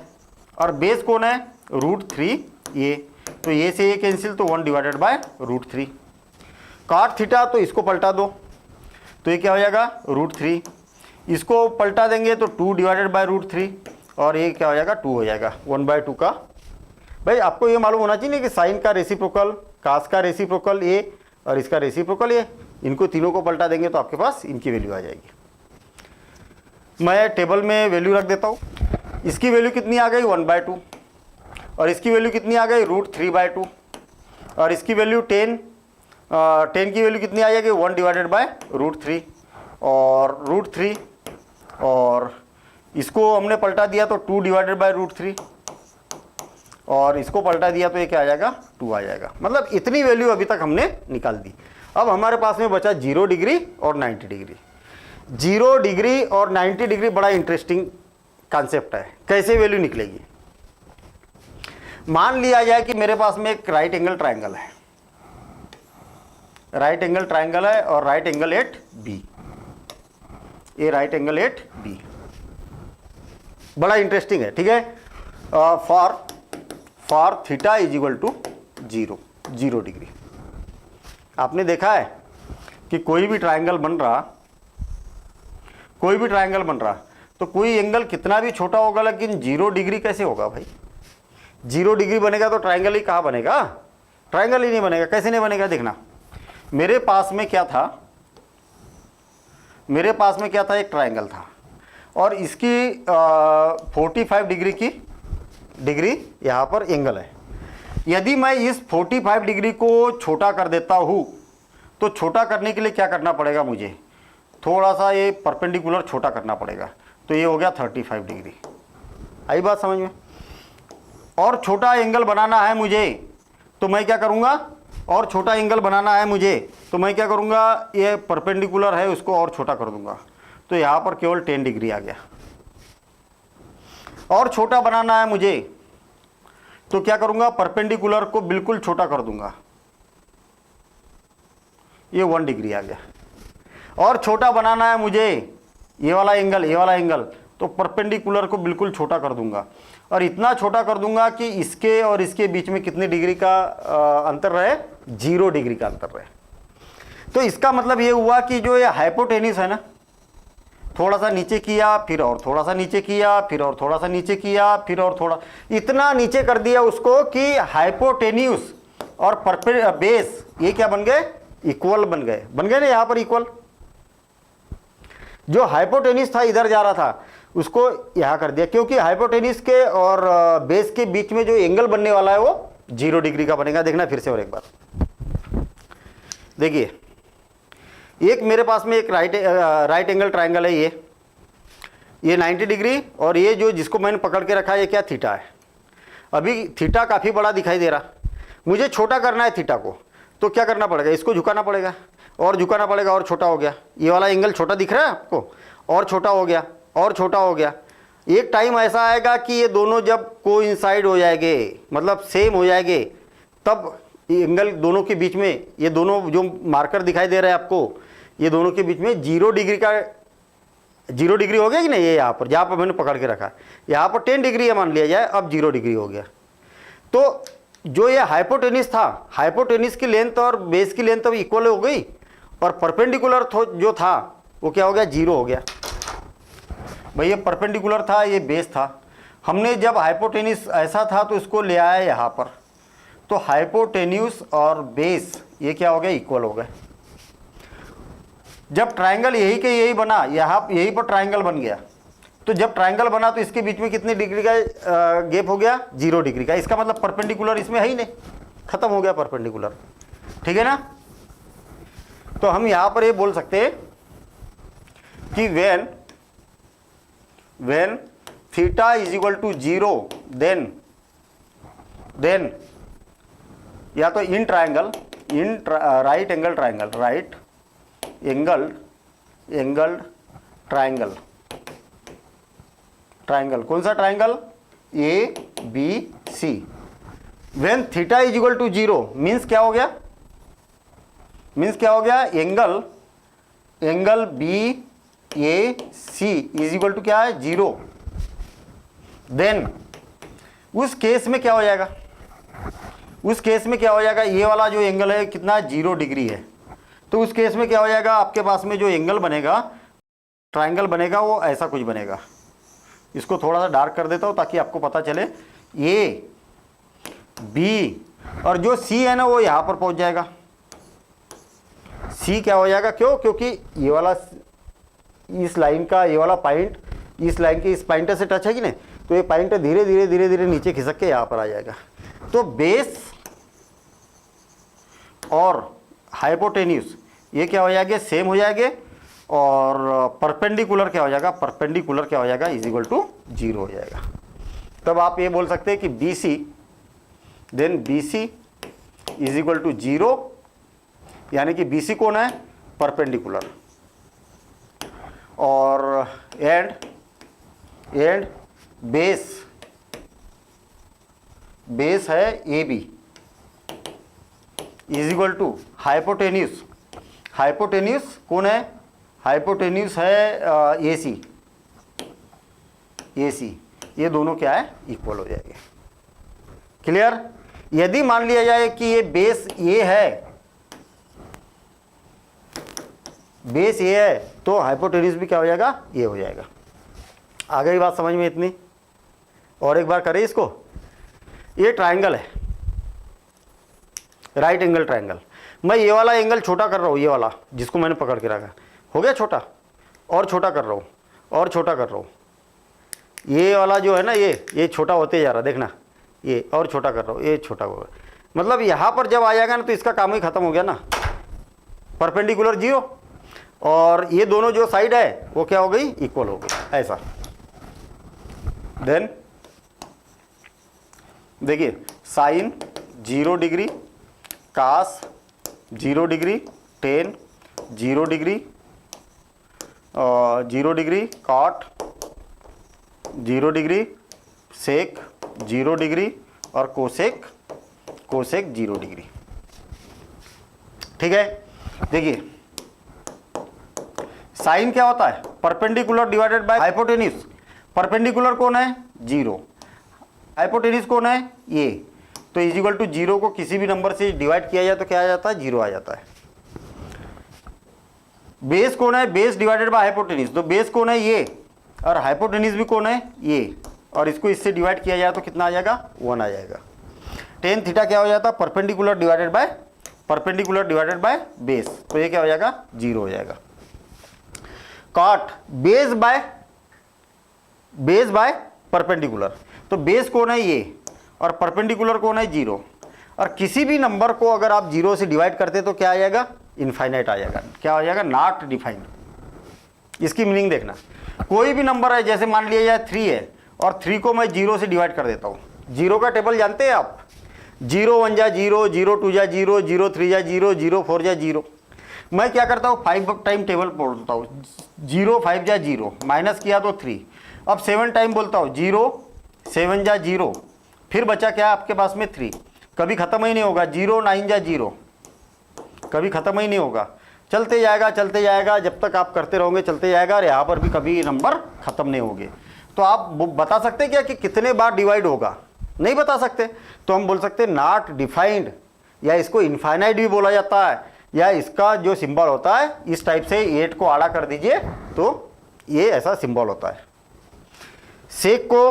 [SPEAKER 1] और बेस कौन है? √3a, तो ये से ये कैंसिल, तो 1/√3। कॉट थीटा, तो इसको पलटा दो तो ये क्या हो जाएगा? √3। इसको पलटा देंगे तो 2/√3, और ये क्या हो जाएगा? 2 हो जाएगा। 1/2 का, भाई आपको ये मालूम होना चाहिए कि साइन का रेसिप्रोकल, कास का रेसिप्रोकल ये, और इसका रेसिप्रोकल ये, इनको तीनों को पलटा देंगे तो आपके पास इनकी वैल्यू आ जाएगी। मैं टेबल में वैल्यू रख देता हूँ। इसकी वैल्यू कितनी आ गई? 1/2, और इसकी वैल्यू कितनी आ गई? √3/2, और इसकी वैल्यू 10 की वैल्यू कितनी आ जाएगी? 1/√3, और √3, और इसको हमने पलटा दिया तो 2/√3, और इसको पलटा दिया तो ये क्या आ जाएगा? 2 आ जाएगा। मतलब इतनी वैल्यू अभी तक हमने निकाल दी। अब हमारे पास में बचा 0 डिग्री और 90 डिग्री। 0 डिग्री और 90 डिग्री बड़ा इंटरेस्टिंग कॉन्सेप्ट है। कैसे वैल्यू निकलेगी? मान लिया जाए कि मेरे पास में एक राइट एंगल ट्राइंगल है, राइट एंगल ट्राइंगल है, और राइट एंगल एट बी, ये राइट एंगल एट बी बड़ा इंटरेस्टिंग है, ठीक है। For theta is equal to 0, 0 degree. आपने देखा है कि कोई भी ट्रायंगल बन रहा तो कोई एंगल कितना भी छोटा होगा लेकिन 0 डिग्री कैसे होगा भाई? 0 डिग्री बनेगा तो ट्रायंगल ही कहाँ बनेगा? ट्रायंगल ही नहीं बनेगा। कैसे नहीं बनेगा? देखना, मेरे पास में क्या था, एक ट्रायंगल था और इसकी 45 डिग्री यहाँ पर एंगल है। यदि मैं इस 45 डिग्री को छोटा कर देता हूँ तो छोटा करने के लिए क्या करना पड़ेगा मुझे? थोड़ा सा ये परपेंडिकुलर छोटा करना पड़ेगा, तो ये हो गया 35 डिग्री। आई बात समझ में? और छोटा एंगल बनाना है मुझे तो मैं क्या करूँगा? ये परपेंडिकुलर है उसको और छोटा कर दूंगा, तो यहाँ पर केवल 10 डिग्री आ गया। और छोटा बनाना है मुझे तो क्या करूँगा? परपेंडिकुलर को बिल्कुल छोटा कर दूंगा, ये 1 डिग्री आ गया। और छोटा बनाना है मुझे ये वाला एंगल, तो परपेंडिकुलर को बिल्कुल छोटा कर दूंगा और इतना छोटा कर दूंगा कि इसके और इसके बीच में कितने डिग्री का अंतर रहे? 0 डिग्री का अंतर रहे। तो इसका मतलब ये हुआ कि जो ये हाइपोटेन्यूस है ना, थोड़ा सा नीचे किया, फिर और थोड़ा सा नीचे किया, फिर और थोड़ा सा नीचे किया, फिर और थोड़ा, इतना नीचे कर दिया उसको कि हाइपोटेन्यूस और बेस ये क्या बन गए? इक्वल बन गए ना यहाँ पर इक्वल। जो हाइपोटेन्यूस था इधर जा रहा था उसको यहाँ कर दिया, क्योंकि हाइपोटेन्यूस के और बेस के बीच में जो एंगल बनने वाला है वो 0 डिग्री का बनेगा। देखना फिर से और एक बार देखिए, एक मेरे पास में एक राइट एंगल ट्रायंगल है, ये 90 डिग्री और ये जो जिसको मैंने पकड़ के रखा है ये क्या? थीटा है। अभी थीटा काफ़ी बड़ा दिखाई दे रहा, मुझे छोटा करना है थीटा को, तो क्या करना पड़ेगा? इसको झुकाना पड़ेगा और झुकाना पड़ेगा और छोटा हो गया। ये वाला एंगल छोटा दिख रहा है आपको, और छोटा हो गया और छोटा हो गया। एक टाइम ऐसा आएगा कि ये दोनों जब कोइंसाइड हो जाएंगे, मतलब सेम हो जाएंगे, तब एंगल दोनों के बीच में, ये दोनों जो मार्कर दिखाई दे रहा है आपको, ये दोनों के बीच में 0 डिग्री हो गया कि नहीं? ये यहाँ पर जहाँ पर मैंने पकड़ के रखा, यहाँ पर 10 डिग्री है मान लिया जाए, अब 0 डिग्री हो गया। तो जो ये हाइपोटेन्यूस था, हाइपोटेन्यूस की लेंथ और बेस की लेंथ अब इक्वल हो गई और परपेंडिकुलर जो था वो क्या हो गया? 0 हो गया। भाई ये परपेंडिकुलर था, ये बेस था। हमने जब हाइपोटेन्यूस ऐसा था तो इसको ले आया यहाँ पर, तो हाइपोटेन्यूस और बेस ये क्या हो गया? इक्वल हो गए। जब ट्रायंगल यही के यही बना, यहाँ यहीं पर ट्रायंगल बन गया, तो जब ट्रायंगल बना तो इसके बीच में कितने डिग्री का गैप हो गया? 0 डिग्री का। इसका मतलब परपेंडिकुलर इसमें है ही नहीं, खत्म हो गया परपेंडिकुलर। ठीक है ना? तो हम यहाँ पर ये बोल सकते हैं कि when theta is equal to 0 then या तो in triangle, right angle triangle, कौन सा triangle? ABC। When theta is equal to 0 means क्या हो गया? Angle BAC is equal to क्या है? 0। देन उस केस में क्या हो जाएगा? ये वाला जो एंगल है कितना? 0 डिग्री है। तो उस केस में क्या हो जाएगा? आपके पास में जो एंगल बनेगा, ट्रायंगल बनेगा, वो ऐसा कुछ बनेगा। इसको थोड़ा सा डार्क कर देता हूँ ताकि आपको पता चले। A B और जो C है ना वो यहाँ पर पहुँच जाएगा। C क्या हो जाएगा? क्योंकि ये वाला इस लाइन का ये वाला पॉइंट इस लाइन के इस पॉइंट से टच है कि नहीं, तो ये पॉइंट धीरे धीरे नीचे खिसक के यहाँ पर आ जाएगा। तो बेस और हाइपोटेन्यूस ये क्या हो जाएंगे? सेम हो जाएंगे। और परपेंडिकुलर क्या हो जाएगा? इज इक्वल टू 0 हो जाएगा। तब आप ये बोल सकते हैं कि BC इज इक्वल टू 0, यानी कि BC कौन है? परपेंडिकुलर। और एंड बेस है AB is equal to hypotenuse कौन है? हाइपोटेन्यूस है AC। ये दोनों क्या है? इक्वल हो जाएंगे। क्लियर? यदि मान लिया जाए कि ये बेस ये है, बेस ये है, तो हाइपोटेन्यूज भी क्या हो जाएगा, ये हो जाएगा। आ गई बात समझ में इतनी? और एक बार करें इसको। ये ट्रायंगल है, राइट एंगल ट्रायंगल। मैं ये वाला एंगल छोटा कर रहा हूँ, ये वाला जिसको मैंने पकड़ के रखा, हो गया छोटा, और छोटा कर रहा हूँ, और छोटा कर रहा हूँ। ये वाला जो है ना, ये छोटा होते जा रहा, देखना, ये और छोटा कर रहा हूँ, ये छोटा हो गया। मतलब यहाँ पर जब आ जाएगा ना, तो इसका काम ही खत्म हो गया ना, परपेंडिकुलर 0, और ये दोनों जो साइड है वो क्या हो गई, इक्वल हो गई, ऐसा। देन देखिए, sine 0 degree, cos 0 degree, tan 0 degree, 0 degree, cot 0 degree, sec 0 degree, और कोसेक 0 डिग्री। ठीक है। देखिए, साइन क्या होता है, perpendicular divided by hypotenuse. Perpendicular कौन है, 0, हाइपोटेन्यूज कौन है, ये। तो इज इक्वल टू 0 को किसी भी नंबर से डिवाइड किया जाए तो क्या आ जाता है, 0 आ जाता है। बेस कौन है, बेस डिवाइडेड बाय हाइपोटेन्यूज, तो बेस कौन है, ये, और हाइपोटेन्यूज भी कौन है, ये, और इसको इससे डिवाइड किया जाए तो कितना आ जाएगा, 1 आ जाएगा। टेन थीटा क्या हो जाता है, परपेंडिकुलर डिवाइडेड बाय बेस, तो ये क्या हो जाएगा, 0 हो जाएगा। कॉट बेस बाय परपेंडिकुलर, तो बेस कौन है, ये, और परपेंडिकुलर कौन है, 0, और किसी भी नंबर को अगर आप 0 से डिवाइड करते तो क्या आ जाएगा, इनफाइनाइट आ जाएगा, क्या हो जाएगा, नॉट डिफाइंड। इसकी मीनिंग देखना, कोई भी नंबर है, जैसे मान लिया जाए 3 है, और 3 को मैं 0 से डिवाइड कर देता हूँ। 0 का टेबल जानते हैं आप, 0 1 जा 0, 0 2 जा 0, 0 3 जा 0, 0 4 जा 0। मैं क्या करता हूँ, 5 टाइम टेबल बोलता हूँ, 0 5 जा 0, माइनस किया तो 3, अब 7 टाइम बोलता हूँ, 0 7 जा 0, फिर बचा क्या आपके पास में 3, कभी ख़त्म ही नहीं होगा, 0 9 जा 0, कभी ख़त्म ही नहीं होगा, चलते जाएगा, जब तक आप करते रहोगे चलते जाएगा, और यहाँ पर भी कभी नंबर ख़त्म नहीं होंगे। तो आप बता सकते क्या कि कितने बार डिवाइड होगा, नहीं बता सकते, तो हम बोल सकते हैं नॉट डिफाइंड, या इसको इनफाइनाइट भी बोला जाता है, या इसका जो सिंबल होता है इस टाइप से 8 को आड़ा कर दीजिए तो ये ऐसा सिंबल होता है। सेक को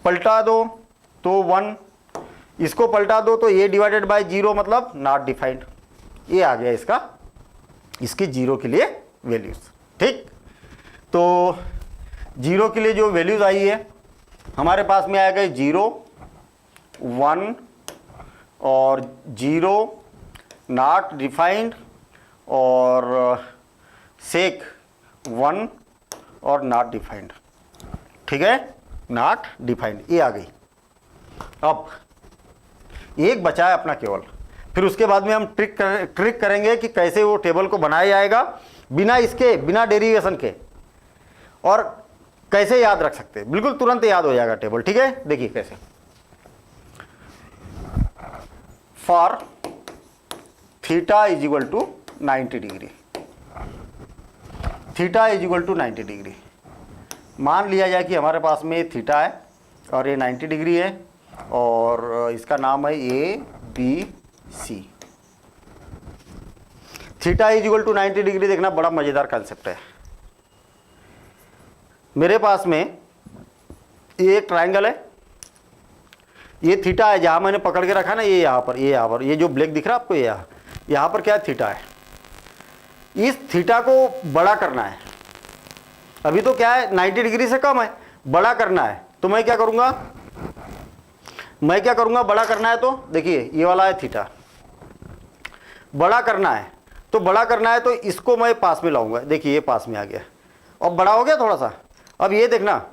[SPEAKER 1] पलटा दो तो 1, इसको पलटा दो तो a डिवाइडेड बाय 0, मतलब नॉट डिफाइंड, ये आ गया इसका, इसके 0 के लिए वैल्यूज। ठीक, तो 0 के लिए जो वैल्यूज आई है हमारे पास में आएगा 0 1 और 0 नॉट डिफाइंड, और सेक 1 और नॉट डिफाइंड। ठीक है, नॉट डिफाइंड, ये आ गई। अब एक बचा है अपना केवल, फिर उसके बाद में हम ट्रिक करेंगे कि कैसे वो टेबल को बनाया जाएगा बिना डेरिवेशन के, और कैसे याद रख सकते हैं, बिल्कुल तुरंत याद हो जाएगा टेबल। ठीक है, देखिए कैसे। For theta is equal to 90 degree, theta is equal to 90 degree, मान लिया जाए कि हमारे पास में थीटा है और ये 90 डिग्री है, और इसका नाम है ABC। Theta is equal to 90 degree, देखना बड़ा मजेदार कंसेप्ट है। मेरे पास में ये एक ट्रायंगल है, ये थीटा है, जहां मैंने पकड़ के रखा ना, ये यहाँ पर ये जो ब्लैक दिख रहा है आपको, ये यहाँ पर क्या है, थीटा है। इस थीटा को बड़ा करना है, अभी तो क्या है 90 डिग्री से कम है, बड़ा करना है, तो मैं क्या करूंगा, बड़ा करना है तो देखिए ये वाला है थीटा, बड़ा करना है, तो बड़ा करना है तो इसको मैं पास में लाऊंगा, देखिए ये पास में आ गया, अब बड़ा हो गया थोड़ा सा। अब ये देखना,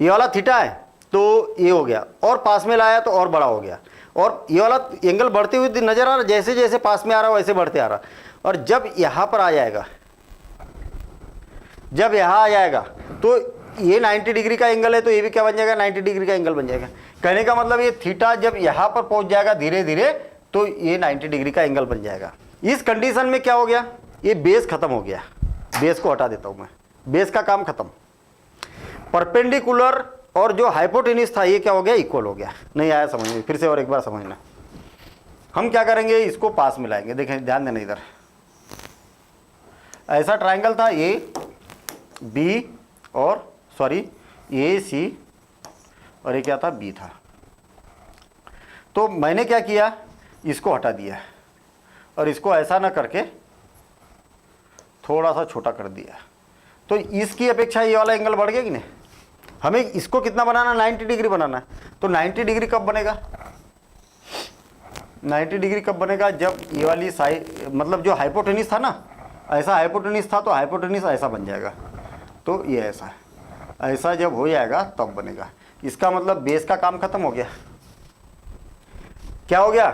[SPEAKER 1] ये वाला थीटा है तो ये हो गया, और पास में लाया तो और बड़ा हो गया, और ये वाला एंगल बढ़ते हुए नजर आ रहा, जैसे जैसे पास में आ रहा वैसे बढ़ते आ रहा, और जब यहाँ पर आ जाएगा, जब यहाँ आ जाएगा तो ये 90 डिग्री का एंगल है, तो ये भी क्या बन जाएगा, 90 डिग्री का एंगल बन जाएगा। कहने का मतलब ये थीटा जब यहाँ पर पहुँच जाएगा धीरे धीरे, तो ये 90 डिग्री का एंगल बन जाएगा। इस कंडीशन में क्या हो गया, ये बेस खत्म हो गया, बेस को हटा देता हूँ मैं, बेस का काम खत्म। परपेंडिकुलर और जो हाइपोटेनिस था ये क्या हो गया, इक्वल हो गया। नहीं आया समझ में, फिर से और एक बार समझना। हम क्या करेंगे, इसको पास मिलाएंगे। देखें ध्यान देना, इधर ऐसा ट्राइंगल था ए बी और सॉरी ए सी और ये क्या था, बी था। तो मैंने क्या किया, इसको हटा दिया और इसको ऐसा ना करके थोड़ा सा छोटा कर दिया। तो इसकी अपेक्षा ये वाला एंगल बढ़ गया कि नहीं। हमें इसको कितना बनाना, 90 डिग्री बनाना है। तो 90 डिग्री कब बनेगा, 90 डिग्री कब बनेगा, जब ये वाली साइड मतलब जो हाइपोटेनिस था ना, ऐसा हाइपोटेनिस था तो हाइपोटेनिस ऐसा बन जाएगा। तो ये ऐसा है, ऐसा जब हो जाएगा तब बनेगा। इसका मतलब बेस का काम खत्म हो गया। क्या हो गया,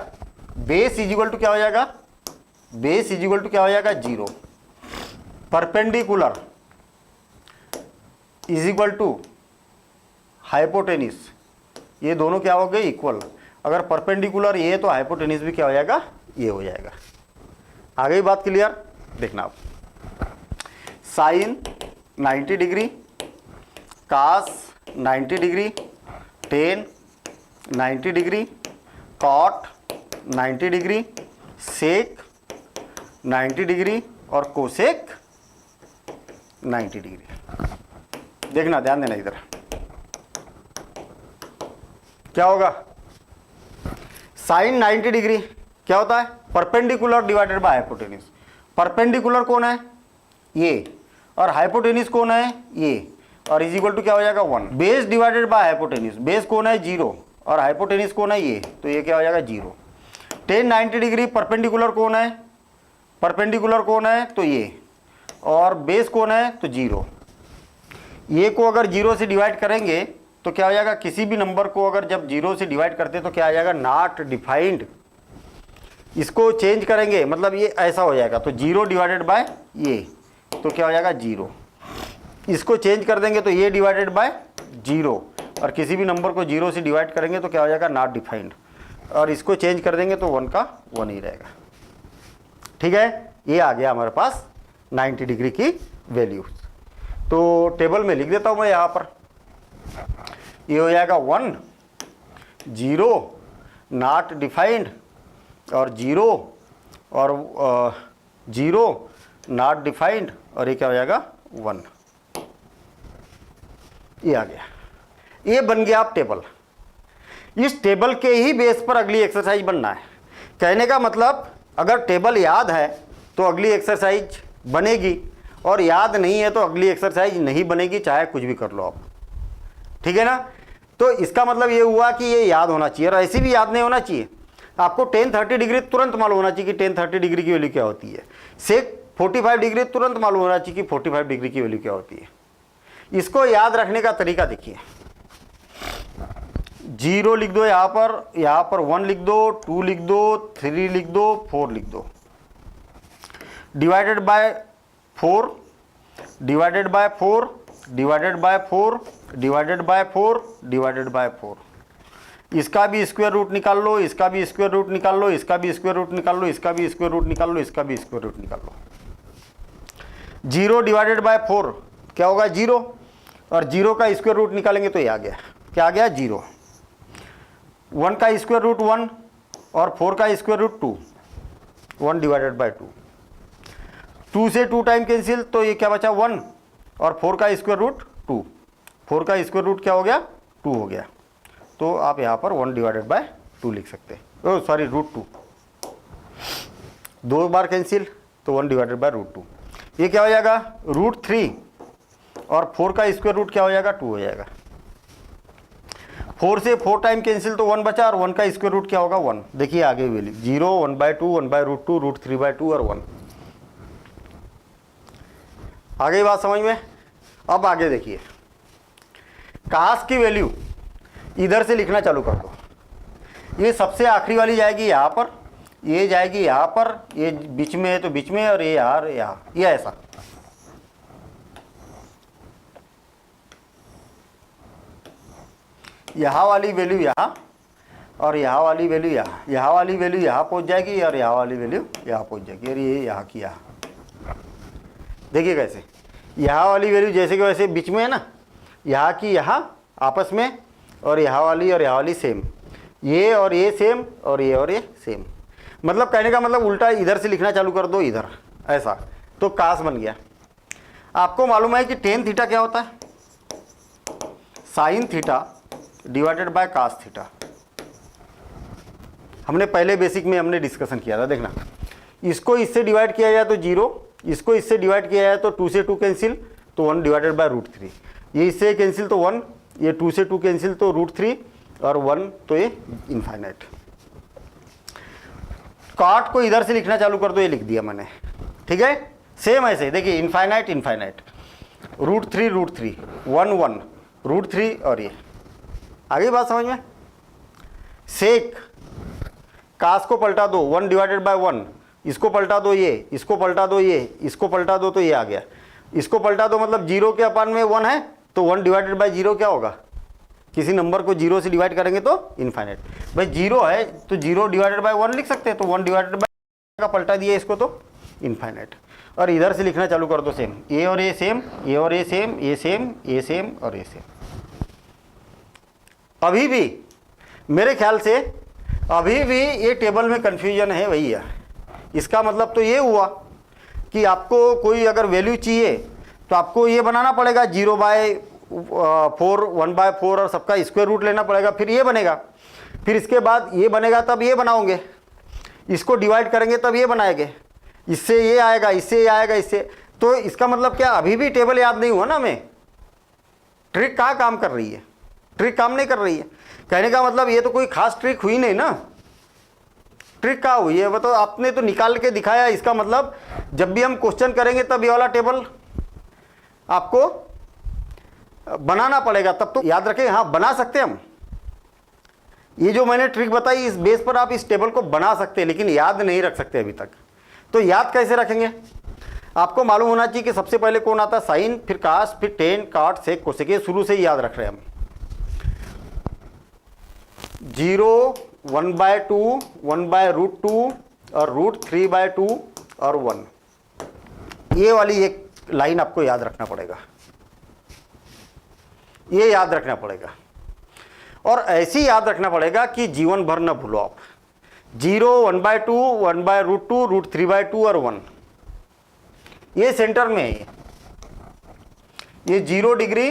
[SPEAKER 1] बेस इज इक्वल टू क्या हो जाएगा, बेस इज इक्वल टू क्या हो जाएगा, 0। Perpendicular is equal to hypotenuse, ये दोनों क्या हो गए, इक्वल। अगर परपेंडिकुलर ये तो हाइपोटेनिस भी क्या हो जाएगा, ये हो जाएगा। आ गई बात क्लियर। देखना आप, sine 90 degree, cos 90 degree, tan 90 degree, cot 90 degree, sec 90 degree और कोसेक 90 डिग्री। देखना, ध्यान देना इधर क्या होगा। साइन 90 डिग्री क्या होता है, perpendicular divided by hypotenuse. Perpendicular कौन है, ये, और हाइपोटेनिस कौन है, ये, और इज इक्वल टू क्या हो जाएगा, 1। Base divided by hypotenuse, base कौन है, 0, और हाइपोटेनिस कौन है, ये, तो ये क्या हो जाएगा, 0। टेन 90 डिग्री, परपेंडिकुलर कौन है, परपेंडिकुलर कौन है, तो ये, और बेस कौन है, तो 0। ये को अगर 0 से डिवाइड करेंगे तो क्या हो जाएगा, किसी भी नंबर को अगर जब 0 से डिवाइड करते हैं तो क्या आ जाएगा, नॉट डिफाइंड। इसको चेंज करेंगे मतलब ये ऐसा हो जाएगा, तो 0 डिवाइडेड बाय ये, तो क्या हो जाएगा, 0। इसको चेंज कर देंगे तो ये डिवाइडेड बाय 0, और किसी भी नंबर को 0 से डिवाइड करेंगे तो क्या हो जाएगा, नॉट डिफाइंड, और इसको चेंज कर देंगे तो 1 का 1 ही रहेगा। ठीक है, ये आ गया हमारे पास 90 डिग्री की वैल्यू। तो टेबल में लिख देता हूँ मैं यहाँ पर, ये हो जाएगा 1, 0, नॉट डिफाइंड, और 0 और 0 नॉट डिफाइंड, और ये क्या हो जाएगा, 1। ये आ गया, ये बन गया आप टेबल। इस टेबल के ही बेस पर अगली एक्सरसाइज बनना है। कहने का मतलब, अगर टेबल याद है तो अगली एक्सरसाइज बनेगी, और याद नहीं है तो अगली एक्सरसाइज नहीं बनेगी, चाहे कुछ भी कर लो आप। ठीक है ना। तो इसका मतलब ये हुआ कि ये याद होना चाहिए, और ऐसी भी याद नहीं होना चाहिए। आपको टेन 30 डिग्री तुरंत मालूम होना चाहिए कि टेन 30 डिग्री की वैल्यू क्या होती है। सेक 45 डिग्री तुरंत मालूम होना चाहिए कि 45 डिग्री की वैल्यू क्या होती है। इसको याद रखने का तरीका देखिए, 0 लिख दो यहाँ पर 1 लिख दो, 2 लिख दो, 3 लिख दो, 4 लिख दो, divided by 4, divided by 4, divided by 4, divided by 4, divided by 4। इसका भी स्क्वायर रूट निकाल लो, इसका भी स्क्वायर रूट निकाल लो, इसका भी स्क्वायर रूट निकाल लो, इसका भी स्क्वायर रूट निकाल लो, इसका भी स्क्वायर रूट निकाल लो। 0 डिवाइडेड बाय 4 क्या होगा, 0, और 0 का स्क्वायर रूट निकालेंगे तो ये आ गया, क्या आ गया, 0। 1 का स्क्वायर रूट 1 और 4 का स्क्वायर रूट 2, 1 डिवाइडेड बाय 2। 2 से 2 टाइम कैंसिल, तो ये क्या बचा, 1, और 4 का स्क्वायर रूट 2, 4 का स्क्वायर रूट क्या हो गया, 2 हो गया। तो आप यहाँ पर 1 डिवाइडेड बाय 2 लिख सकते हैं, ओ सॉरी रूट 2, 2 बार कैंसिल तो 1 डिवाइडेड बाय रूट 2। ये क्या हो जाएगा, रूट 3, और 4 का स्क्वायर रूट क्या हो जाएगा, 2 हो जाएगा। 4 से 4 टाइम कैंसिल तो 1 बचा, और 1 का स्क्वायर रूट क्या होगा, 1। देखिए आगे वैल्यू 0, 1/2, 1/√2, रूट 3/2 और 1। आ गई बात समझ में। अब आगे देखिए, कास की वैल्यू इधर से लिखना चालू कर दो। ये सबसे आखिरी वाली जाएगी यहाँ पर, ये जाएगी यहाँ पर, ये बीच में है तो बीच में, और ये यहाँ, ये ऐसा। यहाँ वाली वैल्यू यहाँ, और यहाँ वाली वैल्यू यहाँ, यहाँ वाली वैल्यू यहाँ पहुँच जाएगी, और यहाँ वाली वैल्यू यहाँ पहुँच जाएगी, और ये यहाँ की यहाँ। देखिए कैसे, यहाँ वाली वैल्यू जैसे कि वैसे बीच में है ना, यहाँ की यहाँ, आपस में, और यहाँ वाली सेम, ये और ये सेम और ये सेम। मतलब कहने का मतलब उल्टा इधर से लिखना चालू कर दो इधर, ऐसा, तो कास बन गया। आपको मालूम है कि टेन थीटा क्या होता है? Sine theta divided by cos theta. हमने पहले बेसिक में हमने डिस्कशन किया था, देखना। इसको इससे डिवाइड किया जाए तो 0, इसको इससे डिवाइड किया जाए तो 2 से 2 कैंसिल तो 1 डिवाइडेड बाय √3, ये इससे कैंसिल तो 1, ये 2 से 2 कैंसिल तो √3 और 1 तो ये इनफाइनाइट। काट को इधर से लिखना चालू कर दो, ये लिख दिया मैंने, ठीक है। सेम ऐसे देखिए, इनफाइनाइट इनफाइनाइट, √3 1 1 √3 और ये आगे बात समझ में। सेक कास को पलटा दो, 1 डिवाइडेड बाय 1, इसको पलटा दो ये, इसको पलटा दो ये, इसको पलटा दो तो ये आ गया, इसको पलटा दो मतलब 0 के अपान में 1 है तो 1 डिवाइडेड बाय 0 क्या होगा? किसी नंबर को 0 से डिवाइड करेंगे तो इनफाइनाइट। भाई 0 है तो 0 डिवाइडेड बाय 1 लिख सकते हैं, तो 1 डिवाइडेड बाय का पलटा दिया इसको तो इनफाइनाइट। और इधर से लिखना चालू कर दो सेम, ये और ये सेम, ये और ये सेम, ये सेम, ये सेम और ये सेम। अभी भी मेरे ख्याल से अभी भी ये टेबल में कन्फ्यूजन है भैया। इसका मतलब तो ये हुआ कि आपको कोई अगर वैल्यू चाहिए तो आपको ये बनाना पड़ेगा 0/4 1/4 और सबका स्क्वायर रूट लेना पड़ेगा, फिर ये बनेगा, फिर इसके बाद ये बनेगा तब ये बनाओगे, इसको डिवाइड करेंगे तब ये बनाएंगे, इससे ये आएगा, इससे ये आएगा, इससे। तो इसका मतलब क्या अभी भी टेबल याद नहीं हुआ ना हमें? ट्रिक कहाँ काम कर रही है? ट्रिक काम नहीं कर रही है। कहने का मतलब ये तो कोई खास ट्रिक हुई नहीं ना। ट्रिक कहाँ हुई है वो तो आपने तो निकाल के दिखाया। इसका मतलब जब भी हम क्वेश्चन करेंगे तब ये वाला टेबल आपको बनाना पड़ेगा, तब तो याद रखें। हाँ बना सकते हैं हम, ये जो मैंने ट्रिक बताई इस बेस पर आप इस टेबल को बना सकते हैं, लेकिन याद नहीं रख सकते अभी तक। तो याद कैसे रखेंगे? आपको मालूम होना चाहिए कि सबसे पहले कौन आता है, साइन, फिर कास, फिर टेन, काट, सेक, कोसेक, ये शुरू से ही याद रख रहे हैं हम। 0 1/2 1/√2 और √3/2 और 1, ये वाली एक लाइन आपको याद रखना पड़ेगा, ये याद रखना पड़ेगा। और ऐसी याद रखना पड़ेगा कि जीवन भर न भूलो आप। 0 1/2 1/√2 √3/2 और 1, ये सेंटर में है। ये 0 डिग्री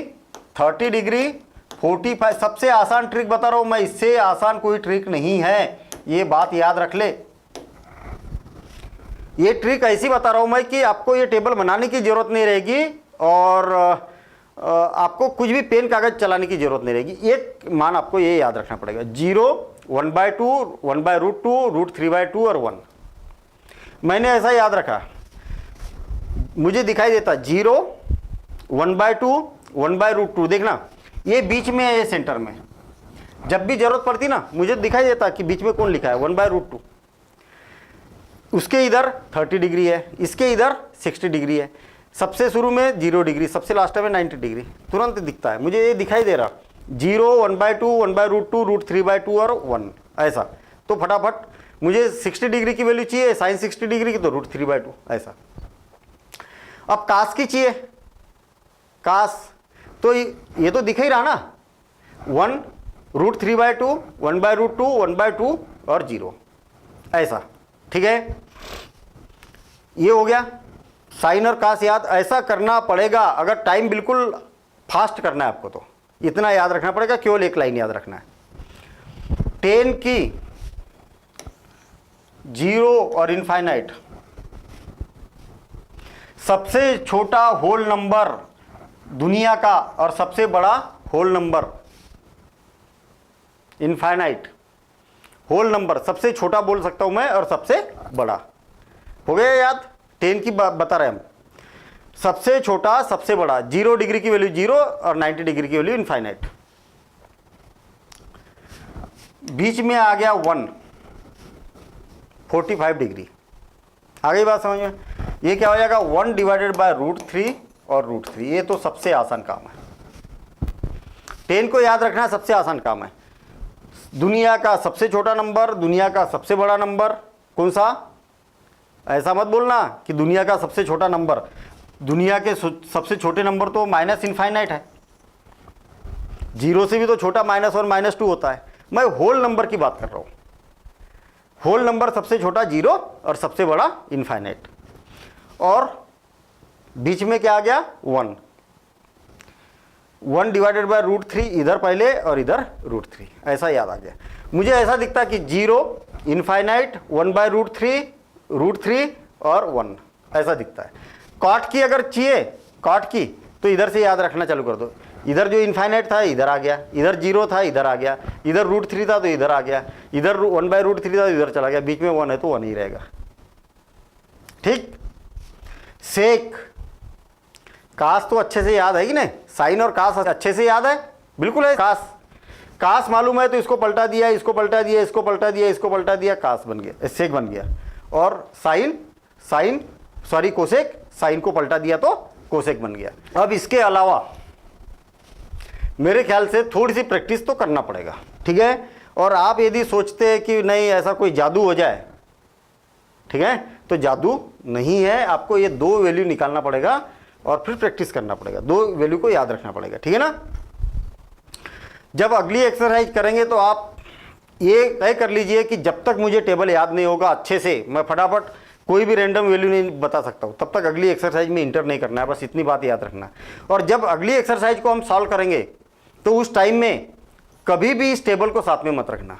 [SPEAKER 1] 30 डिग्री 45, सबसे आसान ट्रिक बता रहा हूं मैं, इससे आसान कोई ट्रिक नहीं है, ये बात याद रख ले। ये ट्रिक ऐसी बता रहा हूं मैं कि आपको ये टेबल बनाने की जरूरत नहीं रहेगी और आपको कुछ भी पेन कागज चलाने की जरूरत नहीं रहेगी। एक मान आपको ये याद रखना पड़ेगा, 0 1/2 1/√2 √3/2 और 1। मैंने ऐसा याद रखा, मुझे दिखाई देता 0 1/2 1/√2, देखना ये बीच में है, ये सेंटर में। जब भी जरूरत पड़ती ना मुझे दिखाई देता कि बीच में कौन लिखा है, 1/√2। उसके इधर 30 डिग्री है, इसके इधर 60 डिग्री है, सबसे शुरू में 0 डिग्री, सबसे लास्ट में 90 डिग्री, तुरंत दिखता है मुझे, ये दिखाई दे रहा 0 1/2 1/√2 √3/2 और 1 ऐसा। तो फटाफट मुझे 60 डिग्री की वैल्यू चाहिए, साइन 60 डिग्री की तो √3/2 ऐसा। अब कास की चाहिए, कास तो ये तो दिख ही रहा ना, 1 √3/2 1/√2 1/2 और 0 ऐसा, ठीक है। ये हो गया साइन और कास याद ऐसा करना पड़ेगा। अगर टाइम बिल्कुल फास्ट करना है आपको तो इतना याद रखना पड़ेगा, केवल एक लाइन याद रखना है। 10 की 0 और इनफाइनाइट, सबसे छोटा होल नंबर दुनिया का और सबसे बड़ा whole number infinite. Whole number सबसे छोटा बोल सकता हूं मैं और सबसे बड़ा, हो गया याद। 10 की बता रहे हम, सबसे छोटा सबसे बड़ा, 0 डिग्री की वैल्यू 0 और 90 डिग्री की वैल्यू इनफाइनाइट। बीच में आ गया 1 45 डिग्री, आ गई बात समझ में। ये क्या हो जाएगा 1 डिवाइडेड बाय √3 और √3, ये तो सबसे आसान काम है। 10 को याद रखना सबसे आसान काम है। दुनिया का सबसे छोटा नंबर, दुनिया का सबसे बड़ा नंबर कौन सा? ऐसा मत बोलना कि दुनिया का सबसे छोटा नंबर, दुनिया के सबसे छोटे नंबर तो माइनस इनफाइनाइट है। जीरो से भी तो छोटा -1 -2 होता है। मैं होल नंबर की बात कर रहा हूँ। होल नंबर सबसे छोटा जीरो और सबसे बड़ा इनफाइनाइट, और बीच में क्या आ गया 1 डिवाइडेड बाय √3, इधर पहले और इधर √3, ऐसा याद आ गया। मुझे ऐसा दिखता कि जीरो, इनफाइनाइट, 1/√3 और 1, ऐसा दिखता है। कॉट की अगर चाहिए, कॉट की, तो इधर से याद रखना चालू कर दो। इधर जो इनफाइनाइट था इधर आ गया, इधर जीरो था इधर आ गया, इधर √3 था तो इधर आ गया, इधर 1/√3 था तो इधर चला गया, बीच में 1 है तो 1 ही रहेगा। ठीक। सेक, कास तो अच्छे से याद है कि नहीं, साइन और कास अच्छे से याद है, बिल्कुल है। कास मालूम है तो इसको पलटा दिया, इसको पलटा दिया, इसको पलटा दिया, इसको पलटा दिया, कास बन गया, सेक बन गया। और कोसेक, साइन को पलटा दिया तो कोसेक बन गया। अब इसके अलावा मेरे ख्याल से थोड़ी सी प्रैक्टिस तो करना पड़ेगा, ठीक है। और आप यदि सोचते हैं कि नहीं ऐसा कोई जादू हो जाए, ठीक है, तो जादू नहीं है। आपको ये 2 वैल्यू निकालना पड़ेगा और फिर प्रैक्टिस करना पड़ेगा, 2 वैल्यू को याद रखना पड़ेगा, ठीक है ना। जब अगली एक्सरसाइज करेंगे तो आप ये तय कर लीजिए कि जब तक मुझे टेबल याद नहीं होगा अच्छे से, मैं फटाफट कोई भी रैंडम वैल्यू नहीं बता सकता हूँ, तब तक अगली एक्सरसाइज में इंटर नहीं करना है, बस इतनी बात याद रखना है। और जब अगली एक्सरसाइज को हम सॉल्व करेंगे तो उस टाइम में कभी भी इस टेबल को साथ में मत रखना,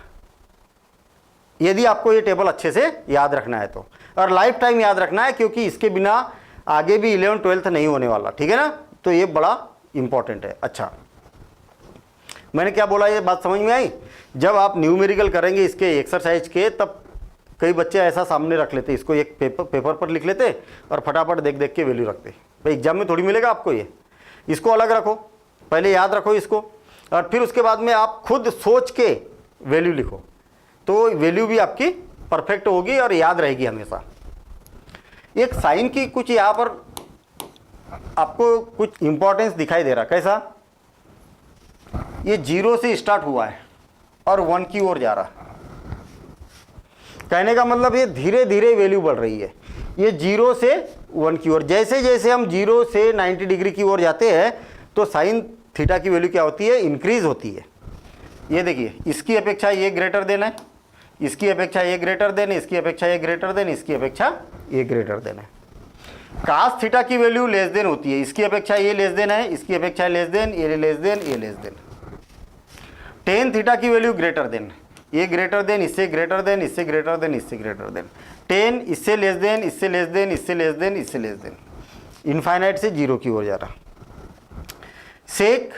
[SPEAKER 1] यदि आपको ये टेबल अच्छे से याद रखना है तो। और लाइफ टाइम याद रखना है, क्योंकि इसके बिना आगे भी 11th 12th नहीं होने वाला, ठीक है ना। तो ये बड़ा इंपॉर्टेंट है। अच्छा, मैंने क्या बोला, ये बात समझ में आई। जब आप न्यूमेरिकल करेंगे इसके एक्सरसाइज के, तब कई बच्चे ऐसा सामने रख लेते, इसको एक पेपर पर लिख लेते और फटाफट देख देख के वैल्यू रखते। भाई एग्जाम में थोड़ी मिलेगा आपको ये, इसको अलग रखो, पहले याद रखो इसको, और फिर उसके बाद में आप खुद सोच के वैल्यू लिखो, तो वैल्यू भी आपकी परफेक्ट होगी और याद रहेगी हमेशा। एक साइन की कुछ यहाँ पर आपको कुछ इंपॉर्टेंस दिखाई दे रहा, कैसा, ये 0 से स्टार्ट हुआ है और 1 की ओर जा रहा। कहने का मतलब ये धीरे धीरे वैल्यू बढ़ रही है, ये 0 से 1 की ओर। जैसे जैसे हम 0 से 90 डिग्री की ओर जाते हैं तो साइन थीटा की वैल्यू क्या होती है, इंक्रीज होती है। ये देखिए, इसकी अपेक्षा ये ग्रेटर देन है, इसकी अपेक्षा ये ग्रेटर देन, इसकी अपेक्षा ये ग्रेटर देन, इसकी अपेक्षा ये ग्रेटर देन है। कास थीटा की वैल्यू लेस देन होती है, इसकी अपेक्षा ये लेस देन है, इसकी अपेक्षा लेस देन, ये लेस देन, ये लेस देन। टेन थीटा की वैल्यू ग्रेटर देन, ये ग्रेटर देन, इससे ग्रेटर देन, इससे ग्रेटर देन, इससे ग्रेटर देन। टेन इससे लेस देन, इससे लेस देन, इससे लेस देन, इससे लेस देन, इनफाइनाइट से 0 की ओर जा रहा। सेक,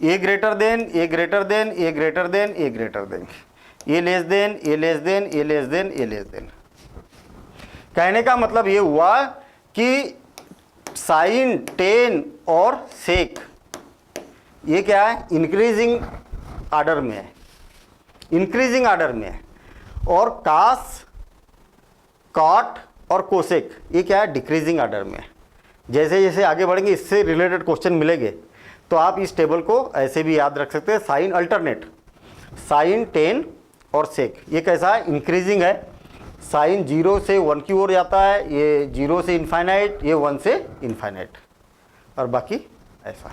[SPEAKER 1] ए ग्रेटर देन, ए ग्रेटर देन, ए ग्रेटर देन, ए ग्रेटर देन, ये लेस देन, ये लेस देन, ये लेस देन, ये लेस देन। कहने का मतलब ये हुआ कि साइन, टेन और सेक ये क्या है, इंक्रीजिंग आर्डर में है, इंक्रीजिंग आर्डर में है। और कास, कॉट और कोसेक ये क्या है, डिक्रीजिंग आर्डर में है। जैसे जैसे आगे बढ़ेंगे इससे रिलेटेड क्वेश्चन मिलेंगे, तो आप इस टेबल को ऐसे भी याद रख सकते हैं। साइन अल्टरनेट, साइन, टेन और सेक, ये कैसा है, इंक्रीजिंग है। साइन 0 से 1 की ओर जाता है, ये 0 से इनफाइनाइट, ये 1 से इनफाइनाइट, और बाकी ऐसा।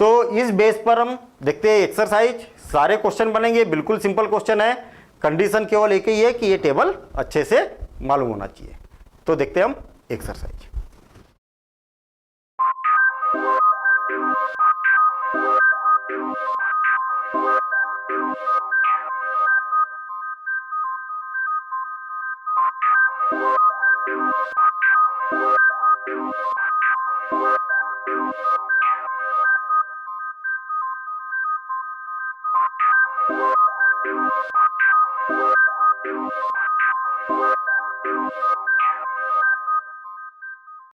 [SPEAKER 1] तो इस बेस पर हम देखते हैं एक्सरसाइज, सारे क्वेश्चन बनेंगे, बिल्कुल सिंपल क्वेश्चन है। कंडीशन केवल एक ही है कि ये टेबल अच्छे से मालूम होना चाहिए। तो देखते हैं हम एक्सरसाइज।